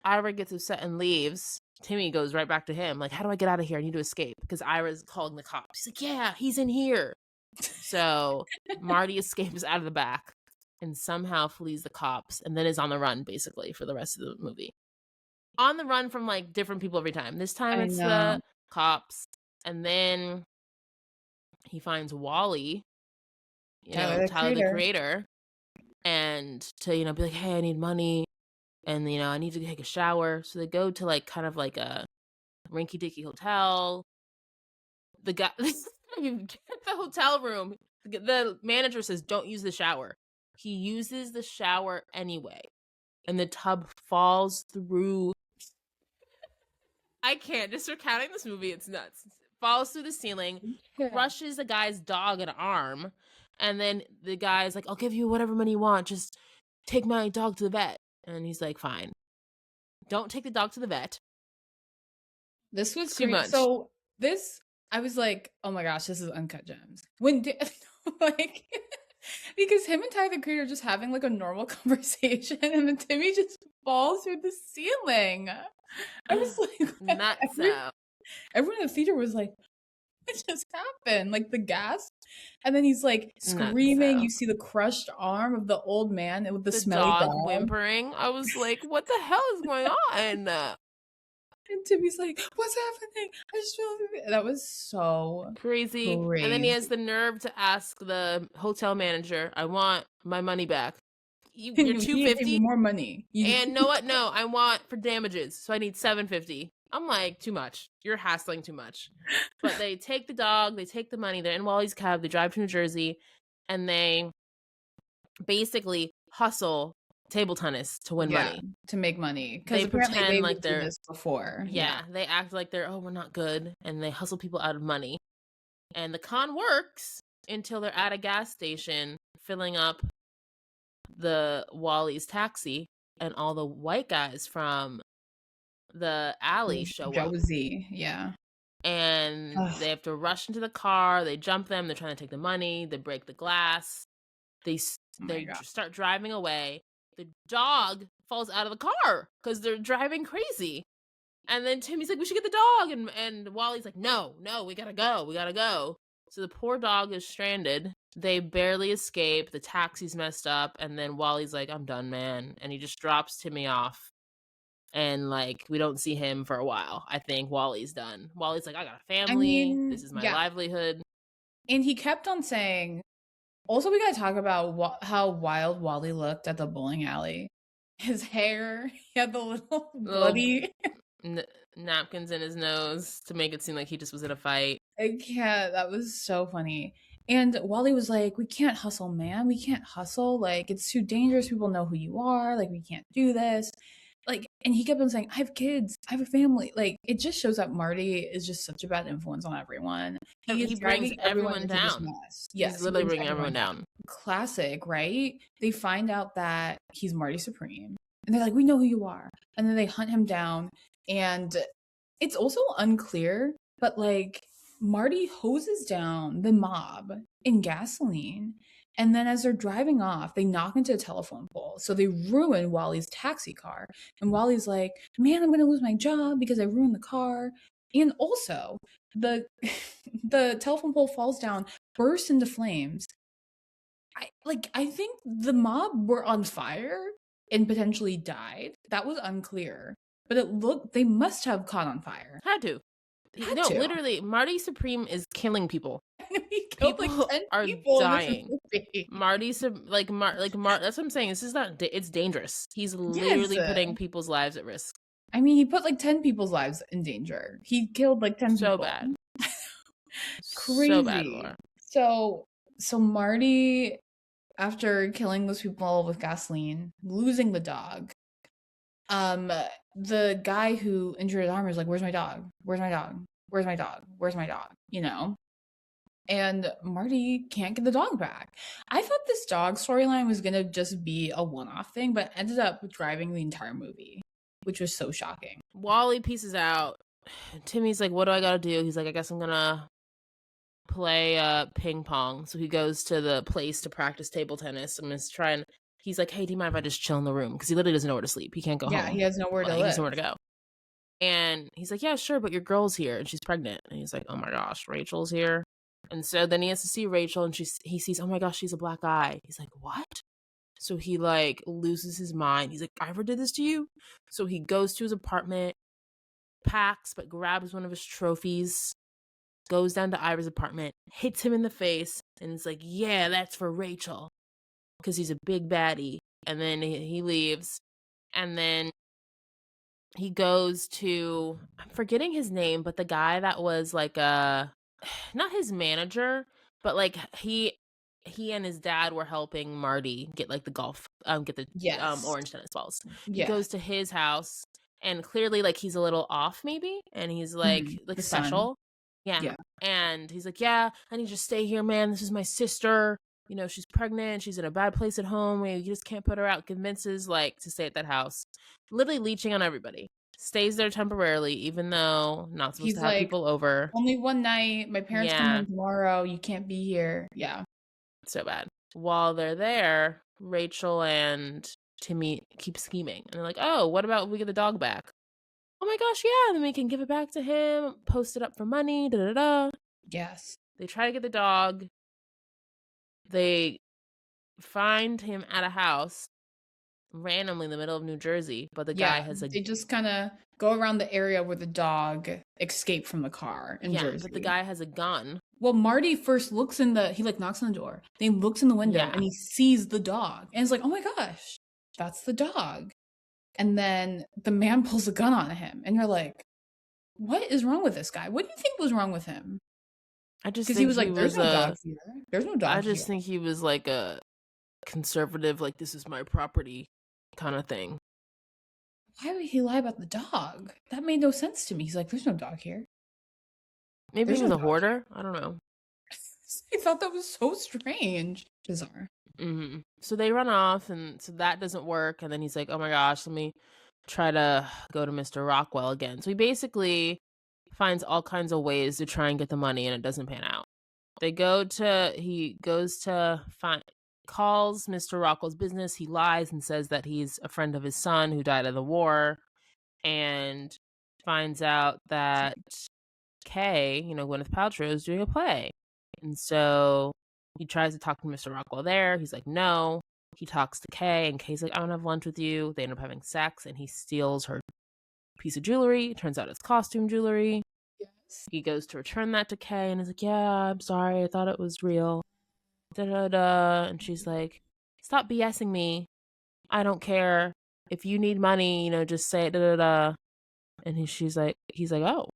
Speaker 2: Ira gets upset and leaves. Timmy goes right back to him, like, how do I get out of here? I need to escape. Because Ira's calling the cops. He's like, yeah, he's in here. So Marty escapes out of the back and somehow flees the cops and then is on the run, basically, for the rest of the movie. On the run from like different people every time. This time it's the cops, and then he finds Wally, Tyler the creator, and to be like, hey, I need money, and I need to take a shower. So they go to like kind of like a rinky-dinky hotel. The guy you get the hotel room. The manager says, don't use the shower. He uses the shower anyway, and the tub falls through. I can't. Just recounting this movie, it's nuts. Falls through the ceiling, crushes the guy's dog an arm, and then the guy's like, I'll give you whatever money you want. Just take my dog to the vet. And he's like, fine. Don't take the dog to the vet.
Speaker 3: This was
Speaker 2: too much.
Speaker 3: So I was like, oh my gosh, this is Uncut Gems. Like, because him and Tyler the Creator are just having like a normal conversation, and then Timmy just falls through the ceiling. I was like,
Speaker 2: not so.
Speaker 3: Everyone in the theater was like, what just happened? Like the gasp. And then he's like screaming. You see the crushed arm of the old man with the smelly dog
Speaker 2: whimpering. I was like, what the hell is going on?
Speaker 3: And Timmy's like, what's happening? I just feel that was so
Speaker 2: crazy. And then he has the nerve to ask the hotel manager, I want my money back. You're $250
Speaker 3: more money.
Speaker 2: And know what? No, I want for damages. So I need $750. I'm like, too much. You're hassling too much. But they take the dog, they take the money, they're in Wally's cab, they drive to New Jersey, and they basically hustle table tennis to win money.
Speaker 3: To make money. Because
Speaker 2: they pretend like they're
Speaker 3: this before.
Speaker 2: Yeah, they act like they're, we're not good, and they hustle people out of money. And the con works until they're at a gas station filling up the Wally's taxi, and all the white guys from the alley show up.
Speaker 3: Yeah.
Speaker 2: And they have to rush into the car. They jump them. They're trying to take the money. They break the glass. They start driving away. The dog falls out of the car because they're driving crazy. And then Timmy's like, we should get the dog. And Wally's like, no, we gotta go. We gotta go. So the poor dog is stranded. They barely escape. The taxi's messed up. And then Wally's like, I'm done, man. And he just drops Timmy off. And like, we don't see him for a while. I think Wally's done. Wally's like, I got a family. This is my livelihood.
Speaker 3: And he kept on saying, also, we gotta talk about how wild Wally looked at the bowling alley. His hair, he had the little bloody
Speaker 2: napkins in his nose to make it seem like he just was in a fight.
Speaker 3: Yeah, that was so funny. And Wally was like, we can't hustle, man. We can't hustle. Like, it's too dangerous. People know who you are. Like, we can't do this. Like, and he kept on saying, I have kids. I have a family. Like, it just shows that Marty is just such a bad influence on everyone.
Speaker 2: He brings everyone down.
Speaker 3: Yes,
Speaker 2: he's literally bringing everyone down.
Speaker 3: Classic, right? They find out that he's Marty Supreme. And they're like, we know who you are. And then they hunt him down. And it's also unclear, but like, Marty hoses down the mob in gasoline. And then as they're driving off, they knock into a telephone pole. So they ruin Wally's taxi car. And Wally's like, man, I'm going to lose my job because I ruined the car. And also, the telephone pole falls down, bursts into flames. I think the mob were on fire and potentially died. That was unclear. But they must have caught on fire.
Speaker 2: Had to.
Speaker 3: Had
Speaker 2: No,
Speaker 3: to.
Speaker 2: literally, Marty Supreme is killing people.
Speaker 3: He killed
Speaker 2: People
Speaker 3: like 10
Speaker 2: are
Speaker 3: people
Speaker 2: dying.
Speaker 3: in this movie.
Speaker 2: That's what I'm saying. This is not. It's dangerous. He's literally
Speaker 3: Yes.
Speaker 2: putting people's lives at risk.
Speaker 3: I mean, he put like 10 people's lives in danger. He killed like 10
Speaker 2: So
Speaker 3: people.
Speaker 2: bad.
Speaker 3: Crazy.
Speaker 2: So bad, Laura.
Speaker 3: So Marty, after killing those people with gasoline, losing the dog, the guy who injured his arm is like, "Where's my dog? Where's my dog? Where's my dog? Where's my dog?" You know? And Marty can't get the dog back. I thought this dog storyline was gonna just be a one-off thing, but ended up driving the entire movie, which was so shocking.
Speaker 2: Wally pieces out. Timmy's like, "What do I gotta do?" He's like, "I guess I'm gonna play ping pong." So he goes to the place to practice table tennis. I'm just trying. He's like, "Hey, do you mind if I just chill in the room?" Because he literally doesn't know where to sleep. He can't go home.
Speaker 3: Yeah, he has nowhere to
Speaker 2: He
Speaker 3: live.
Speaker 2: has nowhere to go. And he's like, "Yeah, sure, but your girl's here and she's pregnant." And he's like, "Oh my gosh, Rachel's here." And so then he has to see Rachel, and he sees, "Oh my gosh, she's a black guy." He's like, "What?" So he like loses his mind. He's like, "I ever did this to you?" So he goes to his apartment, packs, but grabs one of his trophies, goes down to Ira's apartment, hits him in the face, and is like, "Yeah, that's for Rachel," because he's a big baddie. And then he leaves, and then he goes to, I'm forgetting his name, but the guy that was like not his manager, but like he and his dad were helping Marty get like the get the
Speaker 3: Yes.
Speaker 2: orange tennis balls.
Speaker 3: Yeah.
Speaker 2: He goes to his house, and clearly like he's a little off maybe, and he's like
Speaker 3: the
Speaker 2: special.
Speaker 3: Yeah.
Speaker 2: And he's like, "Yeah, I need you to stay here, man. This is my sister. You know, she's pregnant. She's in a bad place at home. You just can't put her out." Convinces like to stay at that house. Literally leeching on everybody. Stays there temporarily, even though not supposed
Speaker 3: He's
Speaker 2: to have
Speaker 3: like,
Speaker 2: people over.
Speaker 3: "Only one night. My parents come home tomorrow. You can't be here." Yeah.
Speaker 2: So bad. While they're there, Rachel and Timmy keep scheming. And they're like, "Oh, what about if we get the dog back?" "Oh my gosh, yeah, then we can give it back to him, post it up for money, da-da-da."
Speaker 3: Yes.
Speaker 2: They try to get the dog. They find him at a house randomly in the middle of New Jersey, but the guy has
Speaker 3: they just kind of go around the area where the dog escaped from the car in Jersey.
Speaker 2: But the guy has a gun.
Speaker 3: Well, Marty first looks he like knocks on the door. Then he looks in the window and he sees the dog. And it's like, "Oh my gosh, that's the dog." And then the man pulls a gun on him. And you're like, what is wrong with this guy? What do you think was wrong with him?
Speaker 2: Because
Speaker 3: he was like, "There's no dog here. There's no dog here."
Speaker 2: I just think he was like a conservative, like, "This is my property" kind of thing.
Speaker 3: Why would he lie about the dog? That made no sense to me. He's like, "There's no dog here."
Speaker 2: Maybe he was a hoarder. I don't know.
Speaker 3: I thought that was so strange. Bizarre.
Speaker 2: Mm-hmm. So they run off, and so that doesn't work. And then he's like, "Oh my gosh, let me try to go to Mr. Rockwell again." So he basically finds all kinds of ways to try and get the money, and it doesn't pan out. He goes to calls Mr. Rockwell's business. He lies and says that he's a friend of his son who died in the war, and finds out that Kay, Gwyneth Paltrow, is doing a play. And so he tries to talk to Mr. Rockwell there. He's like, no. He talks to Kay, and Kay's like, "I want to have lunch with you." They end up having sex, and he steals her piece of jewelry. It turns out it's costume jewelry.
Speaker 3: Yes.
Speaker 2: He goes to return that to Kay, and is like, "Yeah, I'm sorry. I thought it was real." Da-da-da. And she's like, "Stop BSing me. I don't care. If you need money, just say it, da-da-da." And he's like, "Oh."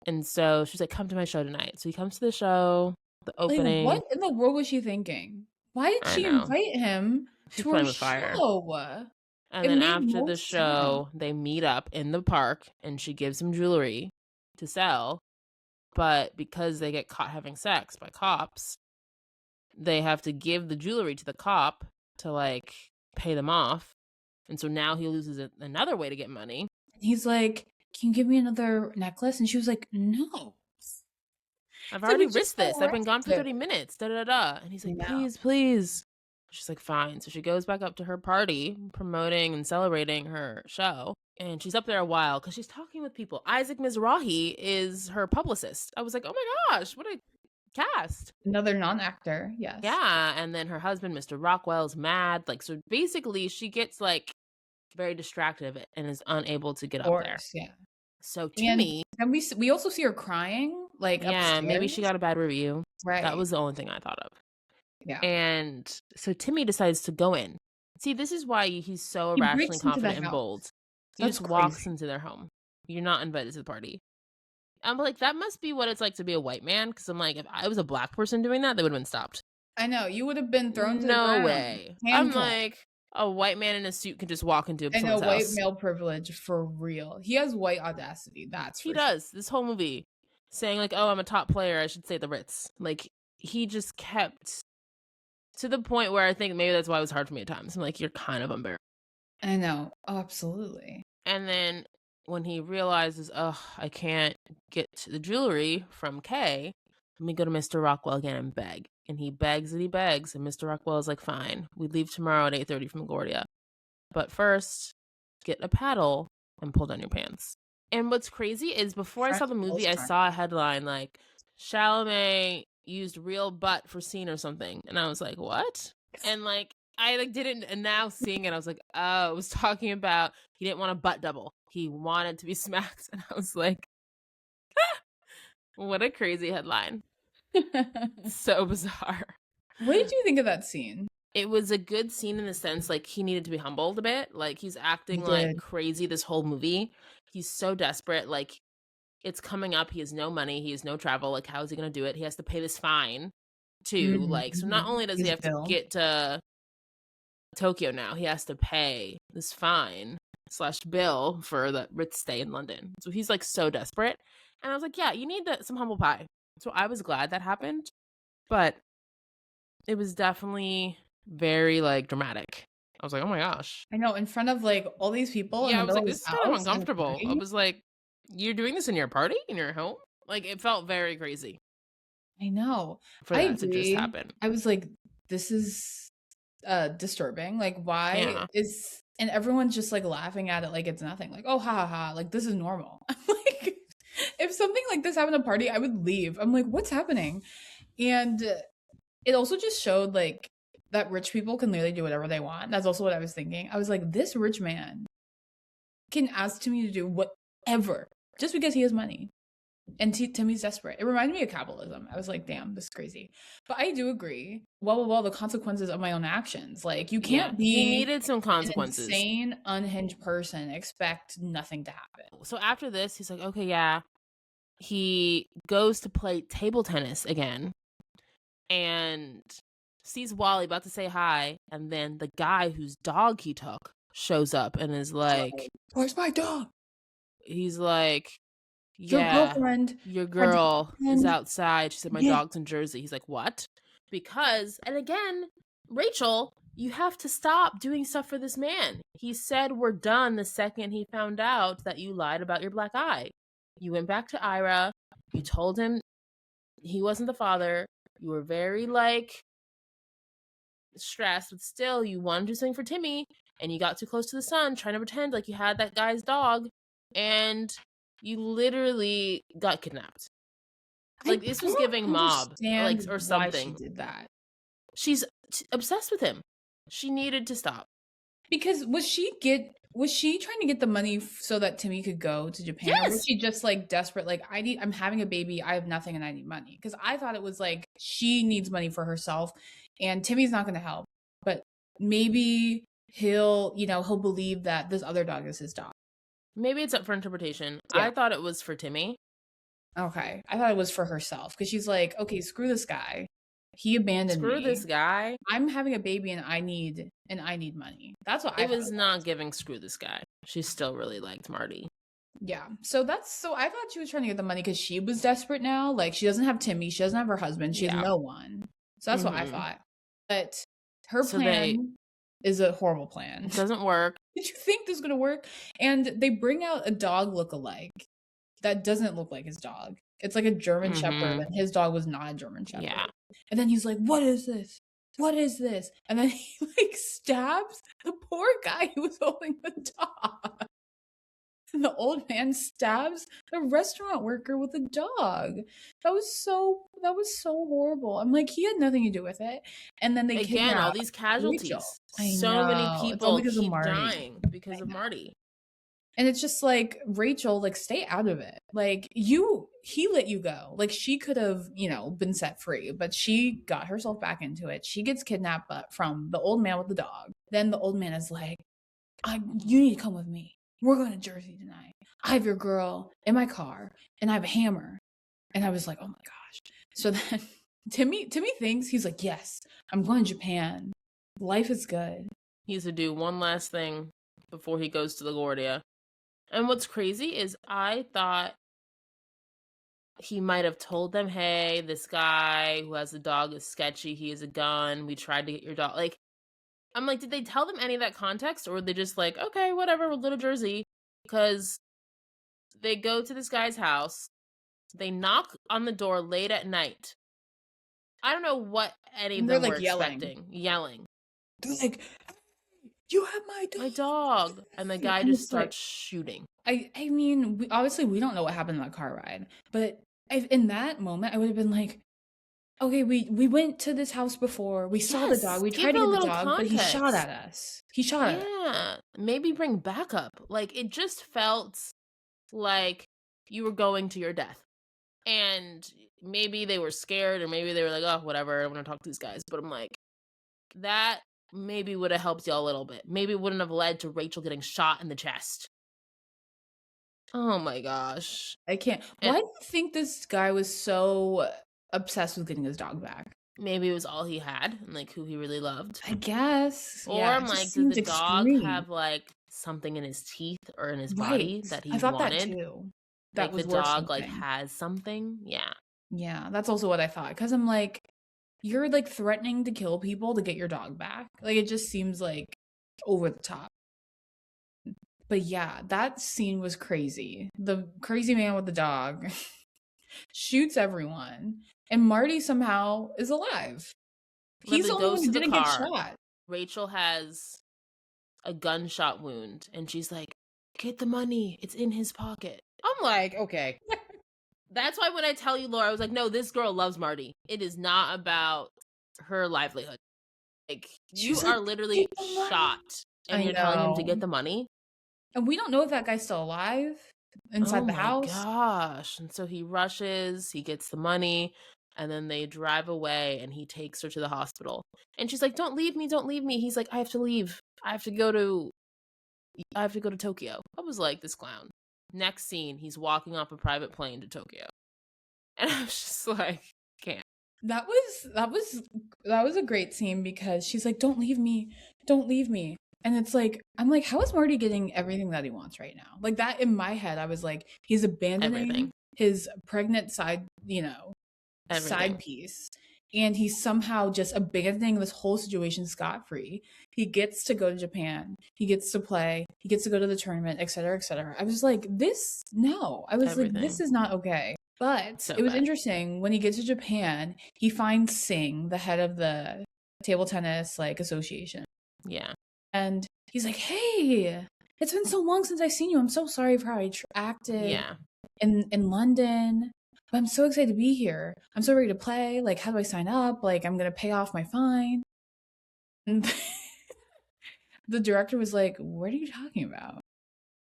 Speaker 2: And so she's like, "Come to my show tonight." So he comes to the show, the opening.
Speaker 3: Like, what in the world was she thinking? Why did she invite him to her show?
Speaker 2: And then after the show, they meet up in the park, and she gives him jewelry to sell. But because they get caught having sex by cops, they have to give the jewelry to the cop to like pay them off. And so now he loses another way to get money.
Speaker 3: He's like, "Can you give me another necklace?" And she was like, "No.
Speaker 2: I've already risked this. I've been gone for 30 minutes. Da-da-da." And he's like, "Please, please." She's like, "Fine." So she goes back up to her party, promoting and celebrating her show. And she's up there a while because she's talking with people. Isaac Mizrahi is her publicist. I was like, oh my gosh, what a cast.
Speaker 3: Another non-actor, yes.
Speaker 2: Yeah. And then her husband, Mr. Rockwell, is mad. Like, so basically she gets like very distracted and is unable to get up there.
Speaker 3: Yeah.
Speaker 2: So
Speaker 3: And
Speaker 2: Timmy,
Speaker 3: then we also see her crying, like,
Speaker 2: yeah, maybe she
Speaker 3: upstairs.
Speaker 2: got a bad review.
Speaker 3: Right.
Speaker 2: That was the only thing I thought of.
Speaker 3: Yeah.
Speaker 2: And so Timmy decides to go in. See, this is why he's so
Speaker 3: He
Speaker 2: irrationally
Speaker 3: breaks into the
Speaker 2: confident and
Speaker 3: house.
Speaker 2: bold. He
Speaker 3: That's
Speaker 2: just walks
Speaker 3: crazy.
Speaker 2: into their home. You're not invited to the party. I'm like, that must be what it's like to be a white man. Because I'm like, if I was a black person doing that, they would have been stopped.
Speaker 3: I know. You would have been thrown to the
Speaker 2: No
Speaker 3: ground.
Speaker 2: way. I'm
Speaker 3: Handcuffed.
Speaker 2: like, a white man in a suit can just walk into
Speaker 3: I know,
Speaker 2: someone's
Speaker 3: white
Speaker 2: house.
Speaker 3: male privilege for real. He has white audacity. That's
Speaker 2: He
Speaker 3: for
Speaker 2: does. This whole movie saying like, oh, I'm a top player. I should stay at the Ritz. Like, he just kept to the point where I think maybe that's why it was hard for me at times. I'm like, you're kind of unbearable.
Speaker 3: sure. I know. Oh, absolutely.
Speaker 2: And then when he realizes, oh, I can't get the jewelry from Kay, let me go to Mr. Rockwell again and beg. And he begs and he begs, and Mr. Rockwell is like, fine, we leave tomorrow at 8:30 from LaGuardia. But first, get a paddle and pull down your pants. And what's crazy is before I saw the movie, I saw a headline like, Chalamet used real butt for scene or something. And I was like, what? And like, I like didn't, and now seeing it, I was like, oh, it was talking about he didn't want a butt double. He wanted to be smacked. And I was like, what a crazy headline. So bizarre.
Speaker 3: What did you think of that scene?
Speaker 2: It was a good scene in the sense like he needed to be humbled a bit. Like he's acting like crazy this whole movie. He's so desperate. Like it's coming up. He has no money. He has no travel. Like how is he going to do it? He has to pay this fine too.
Speaker 3: Mhm,
Speaker 2: Like so not only does he
Speaker 3: his
Speaker 2: have
Speaker 3: bill.
Speaker 2: to get to Tokyo now, he has to pay this fine / bill for the Ritz stay in London. So he's like so desperate. And I was like, yeah, you need some humble pie. So I was glad that happened. But it was definitely very like dramatic. I was like, oh my gosh.
Speaker 3: I know, in front of like all these people.
Speaker 2: Yeah, I
Speaker 3: in the
Speaker 2: was like,
Speaker 3: middle
Speaker 2: this
Speaker 3: of
Speaker 2: is
Speaker 3: his
Speaker 2: kind of
Speaker 3: house and a
Speaker 2: uncomfortable. I
Speaker 3: party.
Speaker 2: was like, you're doing this in your party, in your home? Like it felt very crazy
Speaker 3: I know.
Speaker 2: for
Speaker 3: I
Speaker 2: that to just
Speaker 3: agree.
Speaker 2: happen.
Speaker 3: I was like, this is disturbing. Like, why
Speaker 2: Yeah.
Speaker 3: is, and everyone's just like laughing at it like it's nothing. Like, oh, ha ha ha. Like, this is normal. Like, if something like this happened at a party, I would leave. I'm like, what's happening? And it also just showed like that rich people can literally do whatever they want. That's also what I was thinking. I was like, this rich man can ask Timmy to do whatever just because he has money. And Timmy's desperate. It reminded me of capitalism. I was like, damn, this is crazy. But I do agree. Well, the consequences of my own actions. Like, you can't be
Speaker 2: he needed some consequences.
Speaker 3: an insane, unhinged person, expect nothing to happen.
Speaker 2: So after this, he's like, okay, yeah. He goes to play table tennis again and sees Wally about to say hi. And then the guy whose dog he took shows up and is like,
Speaker 3: where's my dog?
Speaker 2: He's like,
Speaker 3: Your
Speaker 2: yeah,
Speaker 3: girlfriend.
Speaker 2: your girl is outside. She said, my
Speaker 3: Yeah.
Speaker 2: dog's in Jersey. He's like, what? Because, and again, Rachel, you have to stop doing stuff for this man. He said we're done the second he found out that you lied about your black eye. You went back to Ira. You told him he wasn't the father. You were very, like, stressed, but still, you wanted to do something for Timmy, and you got too close to the sun, trying to pretend like you had that guy's dog, and you literally got kidnapped. Like, this was giving mob, like, or something.
Speaker 3: Why she did that?
Speaker 2: She's obsessed with him. She needed to stop.
Speaker 3: Because was she trying to get the money so that Timmy could go to Japan?
Speaker 2: Yes.
Speaker 3: Or was she just like desperate? Like, I'm having a baby. I have nothing and I need money. Because I thought it was like she needs money for herself and Timmy's not going to help. But maybe he'll believe that this other dog is his dog.
Speaker 2: Maybe it's up for interpretation.
Speaker 3: Yeah.
Speaker 2: I thought it was for Timmy.
Speaker 3: Okay. I thought it was for herself. Because she's like, okay, screw this guy. He abandoned me.
Speaker 2: Screw this guy.
Speaker 3: I'm having a baby and I need money. That's what
Speaker 2: it was not giving screw this guy. She still really liked Marty.
Speaker 3: Yeah. So I thought she was trying to get the money because she was desperate now. Like, she doesn't have Timmy. She doesn't have her husband. She has no one. So that's what I thought. But her plan is a horrible plan.
Speaker 2: It doesn't work.
Speaker 3: Did you think this was going to work? And they bring out a dog look-alike that doesn't look like his dog. It's like a German Shepherd, and his dog was not a German Shepherd.
Speaker 2: Yeah.
Speaker 3: And then he's like, what is this? What is this? And then he like stabs the poor guy who was holding the dog. And the old man stabs the restaurant worker with a dog. That was so horrible. I'm like, he had nothing to do with it. And then they
Speaker 2: again all these casualties. So many people keep dying because of Marty.
Speaker 3: And it's just like, Rachel, like, stay out of it. Like, he let you go. Like, she could have, been set free, but she got herself back into it. She gets kidnapped from the old man with the dog. Then the old man is like, you need to come with me. We're going to Jersey tonight. I have your girl in my car, and I have a hammer. And I was like, oh my gosh. So then Timmy thinks, he's like, yes, I'm going to Japan. Life is good.
Speaker 2: He has to do one last thing before he goes to LaGuardia. And what's crazy is I thought he might have told them, hey, this guy who has the dog is sketchy. He has a gun. We tried to get your dog. Like, I'm like, did they tell them any of that context? Or were they just like, okay, whatever, we're Little Jersey? Because they go to this guy's house. They knock on the door late at night. I don't know what any of them were expecting. Yelling.
Speaker 3: They're like, you have my
Speaker 2: dog. And the guy just starts shooting.
Speaker 3: I mean, obviously we don't know what happened in that car ride, but in that moment I would have been like, okay, we went to this house before, we saw the dog, we tried to get the dog, but he shot at us.
Speaker 2: Yeah, maybe bring backup. Like, it just felt like you were going to your death. And maybe they were scared, or maybe they were like, oh, whatever, I want to talk to these guys. But I'm like, that maybe would have helped you a little bit. Maybe it wouldn't have led to Rachel getting shot in the chest. Oh my gosh.
Speaker 3: I can't. Why do you think this guy was so obsessed with getting his dog back?
Speaker 2: Maybe it was all he had, and like who he really loved.
Speaker 3: I guess.
Speaker 2: Or I'm like, did the dog have like something in his teeth or in his body that he wanted? I thought that too. That was the dog like has something. Yeah,
Speaker 3: that's also what I thought, because I'm like, you're like threatening to kill people to get your dog back. Like, it just seems like over the top. But yeah, that scene was crazy. The crazy man with the dog shoots everyone, and Marty somehow is alive. He's the only one who didn't get shot.
Speaker 2: Rachel has a gunshot wound, and she's like, get the money, it's in his pocket. I'm like, okay. That's why when I tell you, Laura, I was like, no, this girl loves Marty. It is not about her livelihood. Like, you are literally shot, and you're telling him to get the money.
Speaker 3: And we don't know if that guy's still alive inside the house.
Speaker 2: Oh my gosh. And so he rushes, he gets the money, and then they drive away, and he takes her to the hospital. And she's like, don't leave me, don't leave me. He's like, I have to leave. I have to go to Tokyo. I was like, this clown. Next scene, he's walking off a private plane to Tokyo. And I was just like, can't.
Speaker 3: That was a great scene, because she's like, don't leave me. Don't leave me. And it's like, I'm like, how is Marty getting everything that he wants right now? Like, that in my head, I was like, he's abandoning his pregnant side piece. And he's somehow just abandoning this whole situation scot-free. He gets to go to Japan. He gets to play. He gets to go to the tournament, et cetera, et cetera. I was like, this is not okay. But it was interesting. When he gets to Japan, he finds Singh, the head of the table tennis association.
Speaker 2: Yeah.
Speaker 3: And he's like, hey, it's been so long since I've seen you. I'm so sorry for how I acted in London. But I'm so excited to be here. I'm so ready to play. Like, how do I sign up? Like, I'm going to pay off my fine. And the director was like, what are you talking about?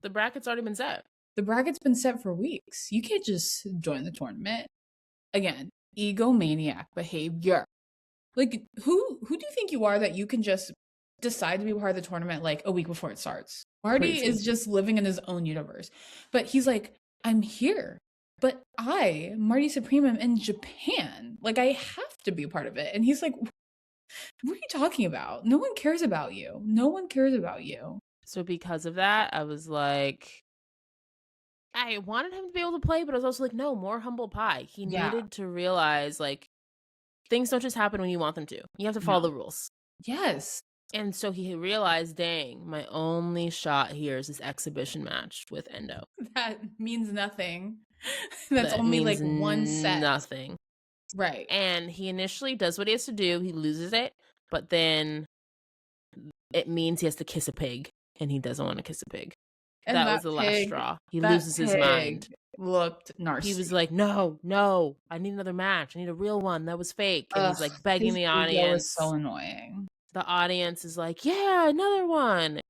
Speaker 2: The bracket's already been set.
Speaker 3: The bracket's been set for weeks. You can't just join the tournament. Again, egomaniac behavior. Like, who do you think you are that you can just decide to be part of the tournament like a week before it starts? Marty is just living in his own universe. But he's like, I'm here. But Marty Supreme, am in Japan. Like, I have to be a part of it. And he's like, what are you talking about? No one cares about you. No one cares about you.
Speaker 2: So because of that, I was like, I wanted him to be able to play, but I was also like, no, more humble pie. He needed to realize, like, things don't just happen when you want them to. You have to follow the rules.
Speaker 3: Yes.
Speaker 2: And so he realized, dang, my only shot here is this exhibition match with Endo.
Speaker 3: That means nothing. That's only like one set.
Speaker 2: Nothing.
Speaker 3: Right.
Speaker 2: And he initially does what he has to do. He loses it, but then it means he has to kiss a pig, and he doesn't want to kiss a pig. And that was the last straw. He loses his mind.
Speaker 3: Looked narcissistic.
Speaker 2: He was like, no, I need another match. I need a real one. That was fake. And he's like begging the audience.
Speaker 3: That was so annoying.
Speaker 2: The audience is like, yeah, another one.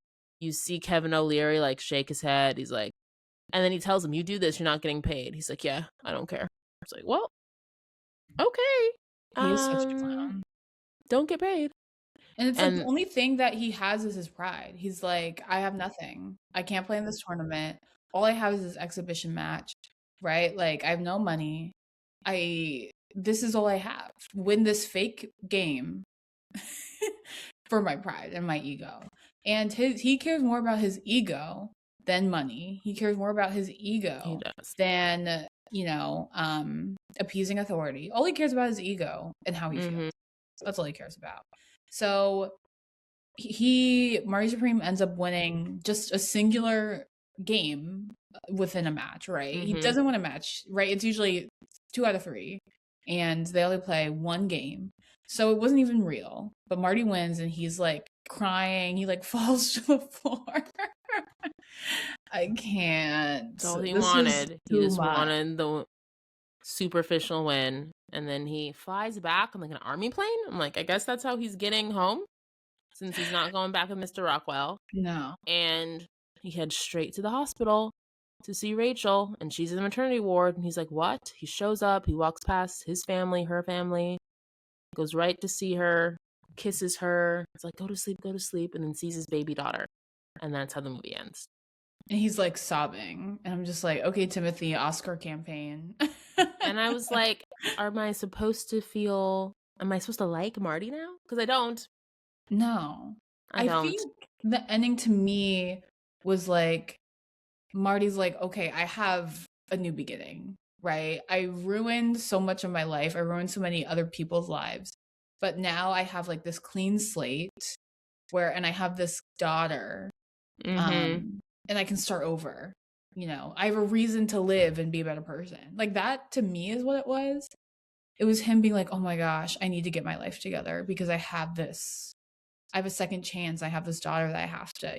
Speaker 2: You see Kevin O'Leary like shake his head. He's like, and then he tells him, "You do this, you're not getting paid." He's like, "Yeah, I don't care." It's like, well, okay.
Speaker 3: He is such a clown.
Speaker 2: Don't get paid.
Speaker 3: And it's like the only thing that he has is his pride. He's like, I have nothing. I can't play in this tournament. All I have is this exhibition match, right? Like, I have no money. This is all I have. Win this fake game for my pride and my ego. And he cares more about his ego than money. He cares more about his ego than, appeasing authority. All he cares about is ego and how he feels. That's all he cares about. So Marty Supreme ends up winning just a singular game within a match, right? He doesn't win a match, right? It's usually 2 out of 3, and they only play 1 game. So it wasn't even real. But Marty wins, and he's like crying. He like falls to the floor. I can't.
Speaker 2: That's all he wanted. He just wanted the superficial win. And then he flies back on like an army plane. I'm like, I guess that's how he's getting home, since he's not going back with Mr. Rockwell.
Speaker 3: No.
Speaker 2: And he heads straight to the hospital to see Rachel, and she's in the maternity ward. And he's like, what? He shows up. He walks past his family, her family, goes right to see her, kisses her. It's like, go to sleep, and then sees his baby daughter. And that's how the movie ends.
Speaker 3: And he's like sobbing. And I'm just like, okay, Timothy, Oscar campaign.
Speaker 2: And I was like, am I supposed to like Marty now? Because I don't.
Speaker 3: No.
Speaker 2: I don't.
Speaker 3: think the ending to me was like, Marty's like, okay, I have a new beginning, right? I ruined so much of my life. I ruined so many other people's lives. But now I have like this clean slate and I have this daughter. And I can start over. I have a reason to live and be a better person. Like, that to me is what it was. It was him being like, oh my gosh, I need to get my life together because I have this. I have a second chance. I have this daughter that I have to,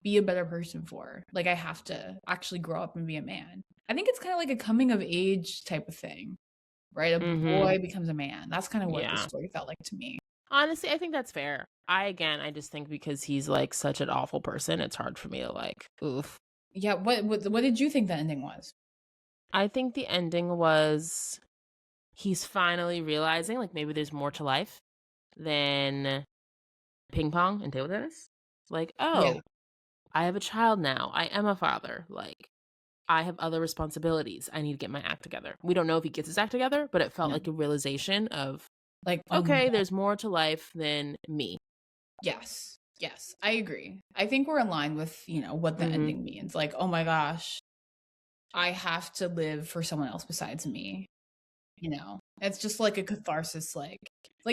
Speaker 3: be a better person for. Like, I have to actually grow up and be a man. I think it's kind of like a coming of age type of thing, right? A boy becomes a man. That's kind of what the story felt like to me.
Speaker 2: Honestly, I think that's fair. I just think because he's like such an awful person, it's hard for me to like, oof.
Speaker 3: Yeah, what did you think the ending was?
Speaker 2: I think the ending was he's finally realizing like maybe there's more to life than ping pong and table tennis. Like, I have a child now. I am a father. Like, I have other responsibilities. I need to get my act together. We don't know if he gets his act together, but it felt like a realization of like, okay, there's more to life than me.
Speaker 3: Yes, I agree. I think we're in line with, what the ending means. Like, oh my gosh, I have to live for someone else besides me. It's just like a catharsis. Like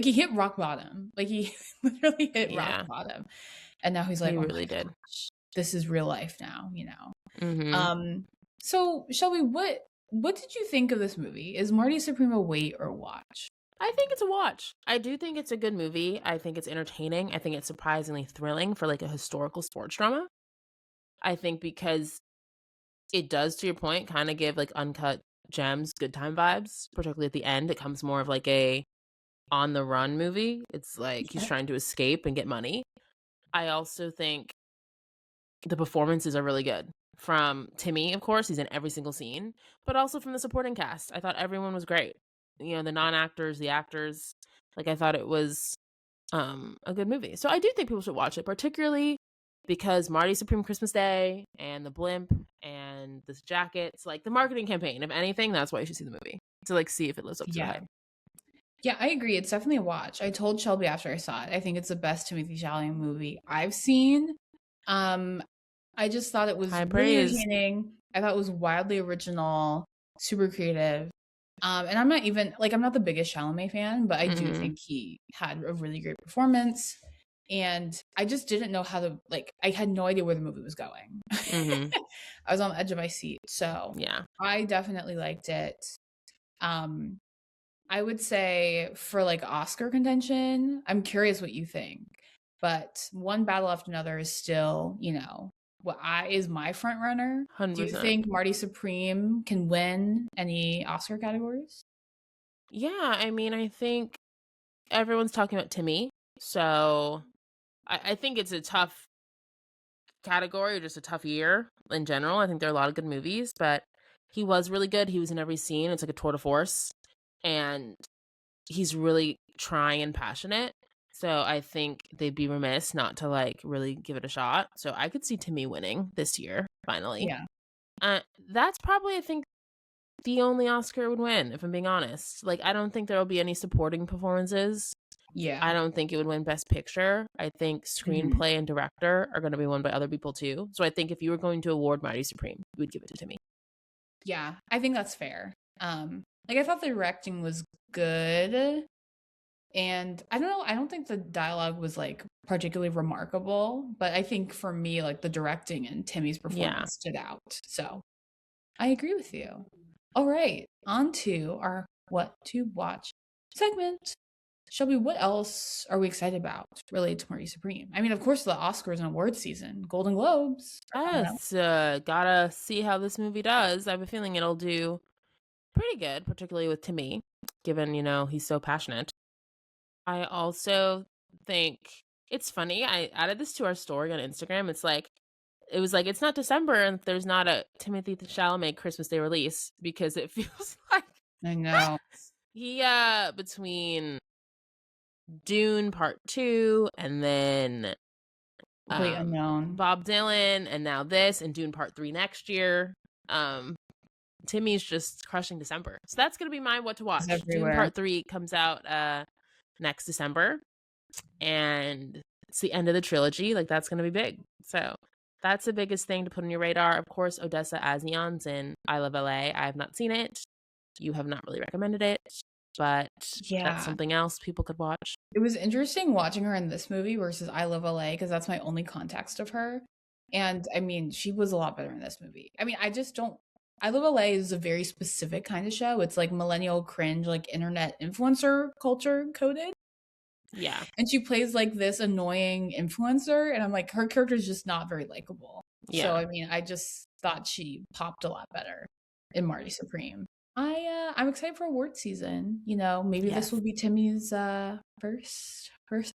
Speaker 3: he hit rock bottom. Like, he literally hit rock bottom. And now he's like,
Speaker 2: he really did.
Speaker 3: Gosh, this is real life now, So, Shelby, what did you think of this movie? Is Marty Supreme a wait or watch?
Speaker 2: I think it's a watch. I do think it's a good movie. I think it's entertaining. I think it's surprisingly thrilling for like a historical sports drama. I think because it does, to your point, kind of give like Uncut Gems good time vibes, particularly at the end. It comes more of like a on the run movie. It's like he's trying to escape and get money. I also think the performances are really good. From Timmy, of course, he's in every single scene, but also from the supporting cast. I thought everyone was great. The non-actors, the actors. Like, I thought it was a good movie. So I do think people should watch it, particularly because Marty Supreme Christmas Day and the blimp and this jacket. It's like the marketing campaign. If anything, that's why you should see the movie, to like see if it lives up to the hype.
Speaker 3: Yeah, I agree. It's definitely a watch. I told Shelby after I saw it, I think it's the best Timothée Chalamet movie I've seen. I just thought it was really entertaining. I thought it was wildly original, super creative. And I'm not the biggest Chalamet fan, but I do think he had a really great performance. And I just didn't know how to, I had no idea where the movie was going. I was on the edge of my seat. So
Speaker 2: yeah,
Speaker 3: I definitely liked it. I would say for Oscar contention, I'm curious what you think. But one battle after another is still, is my front runner.
Speaker 2: 100%.
Speaker 3: Do you think Marty Supreme can win any Oscar categories?
Speaker 2: Yeah, I think everyone's talking about Timmy, so I think it's a tough category or just a tough year in general. I think there are a lot of good movies, but he was really good. He was in every scene. It's like a tour de force, and he's really trying and passionate. So I think they'd be remiss not to like really give it a shot. So I could see Timmy winning this year, finally.
Speaker 3: Yeah.
Speaker 2: That's probably, I think, the only Oscar it would win, if I'm being honest. Like, I don't think there will be any supporting performances.
Speaker 3: Yeah.
Speaker 2: I don't think it would win Best Picture. I think screenplay and director are going to be won by other people too. So I think if you were going to award Marty Supreme, you would give it to Timmy.
Speaker 3: Yeah, I think that's fair. Like I thought the directing was good. And I don't know, I don't think the dialogue was like particularly remarkable, but I think for me, like the directing and Timmy's performance stood out. So I agree with you. All right, on to our What to Watch segment. Shelby, what else are we excited about related to Marty Supreme? I mean, of course, the Oscars and awards season, Golden Globes.
Speaker 2: Yes, gotta see how this movie does. I have a feeling it'll do pretty good, particularly with Timmy, given, you know, he's so passionate. I also think it's funny. I added this to our story on Instagram. It was like, it's not December and there's not a Timothée Chalamet Christmas Day release, because it feels like
Speaker 3: I know.
Speaker 2: he, between Dune Part 2 and then
Speaker 3: Complete unknown.
Speaker 2: Bob Dylan and now this and Dune Part 3 next year. Timmy's just crushing December. So that's going to be my What to Watch. Dune Part 3 comes out next December, and it's the end of the trilogy. Like, that's going to be big. So that's the biggest thing to put on your radar. Of course, Odessa A'zion's in I Love LA. I have not seen it. You have not really recommended it, but that's something else people could watch.
Speaker 3: It was interesting watching her in this movie versus I Love LA, because that's my only context of her. And I mean, she was a lot better in this movie. I mean, I Love LA is a very specific kind of show. It's like millennial cringe, like internet influencer culture coded.
Speaker 2: Yeah.
Speaker 3: And she plays like this annoying influencer, and I'm like, her character is just not very likable. Yeah. So I mean, I just thought she popped a lot better in Marty Supreme. I'm excited for award season. You know, maybe this will be Timmy's first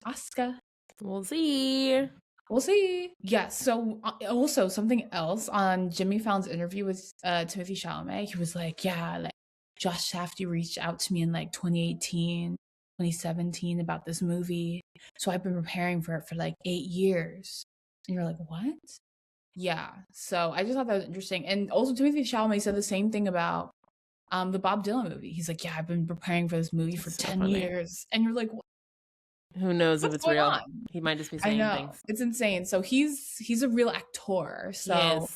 Speaker 3: Oscar.
Speaker 2: We'll see.
Speaker 3: We'll see. Yeah. So also something else on Jimmy Fallon's interview with Timothée Chalamet, he was like, yeah, like Josh Safdie reached out to me in like 2018, 2017 about this movie. So I've been preparing for it for like 8 years. And you're like, what? Yeah. So I just thought that was interesting. And also Timothée Chalamet said the same thing about the Bob Dylan movie. He's like, yeah, I've been preparing for this movie for 10 years. And you're like, what?
Speaker 2: Who knows if it's real? On? He might just be saying things.
Speaker 3: It's insane. So he's a real actor. So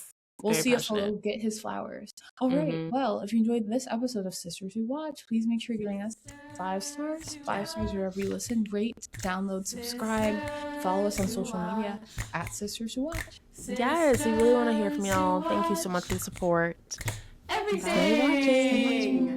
Speaker 3: we'll see if he'll get his flowers. All right. Well, if you enjoyed this episode of Sisters Who Watch, please make sure you're giving us 5 stars. 5 stars wherever you listen. Rate, download, subscribe. Follow us on social media at Sisters Who Watch.
Speaker 2: Yes, we really want to hear from y'all. Thank you so much for the support.
Speaker 1: Every
Speaker 2: Stay watching.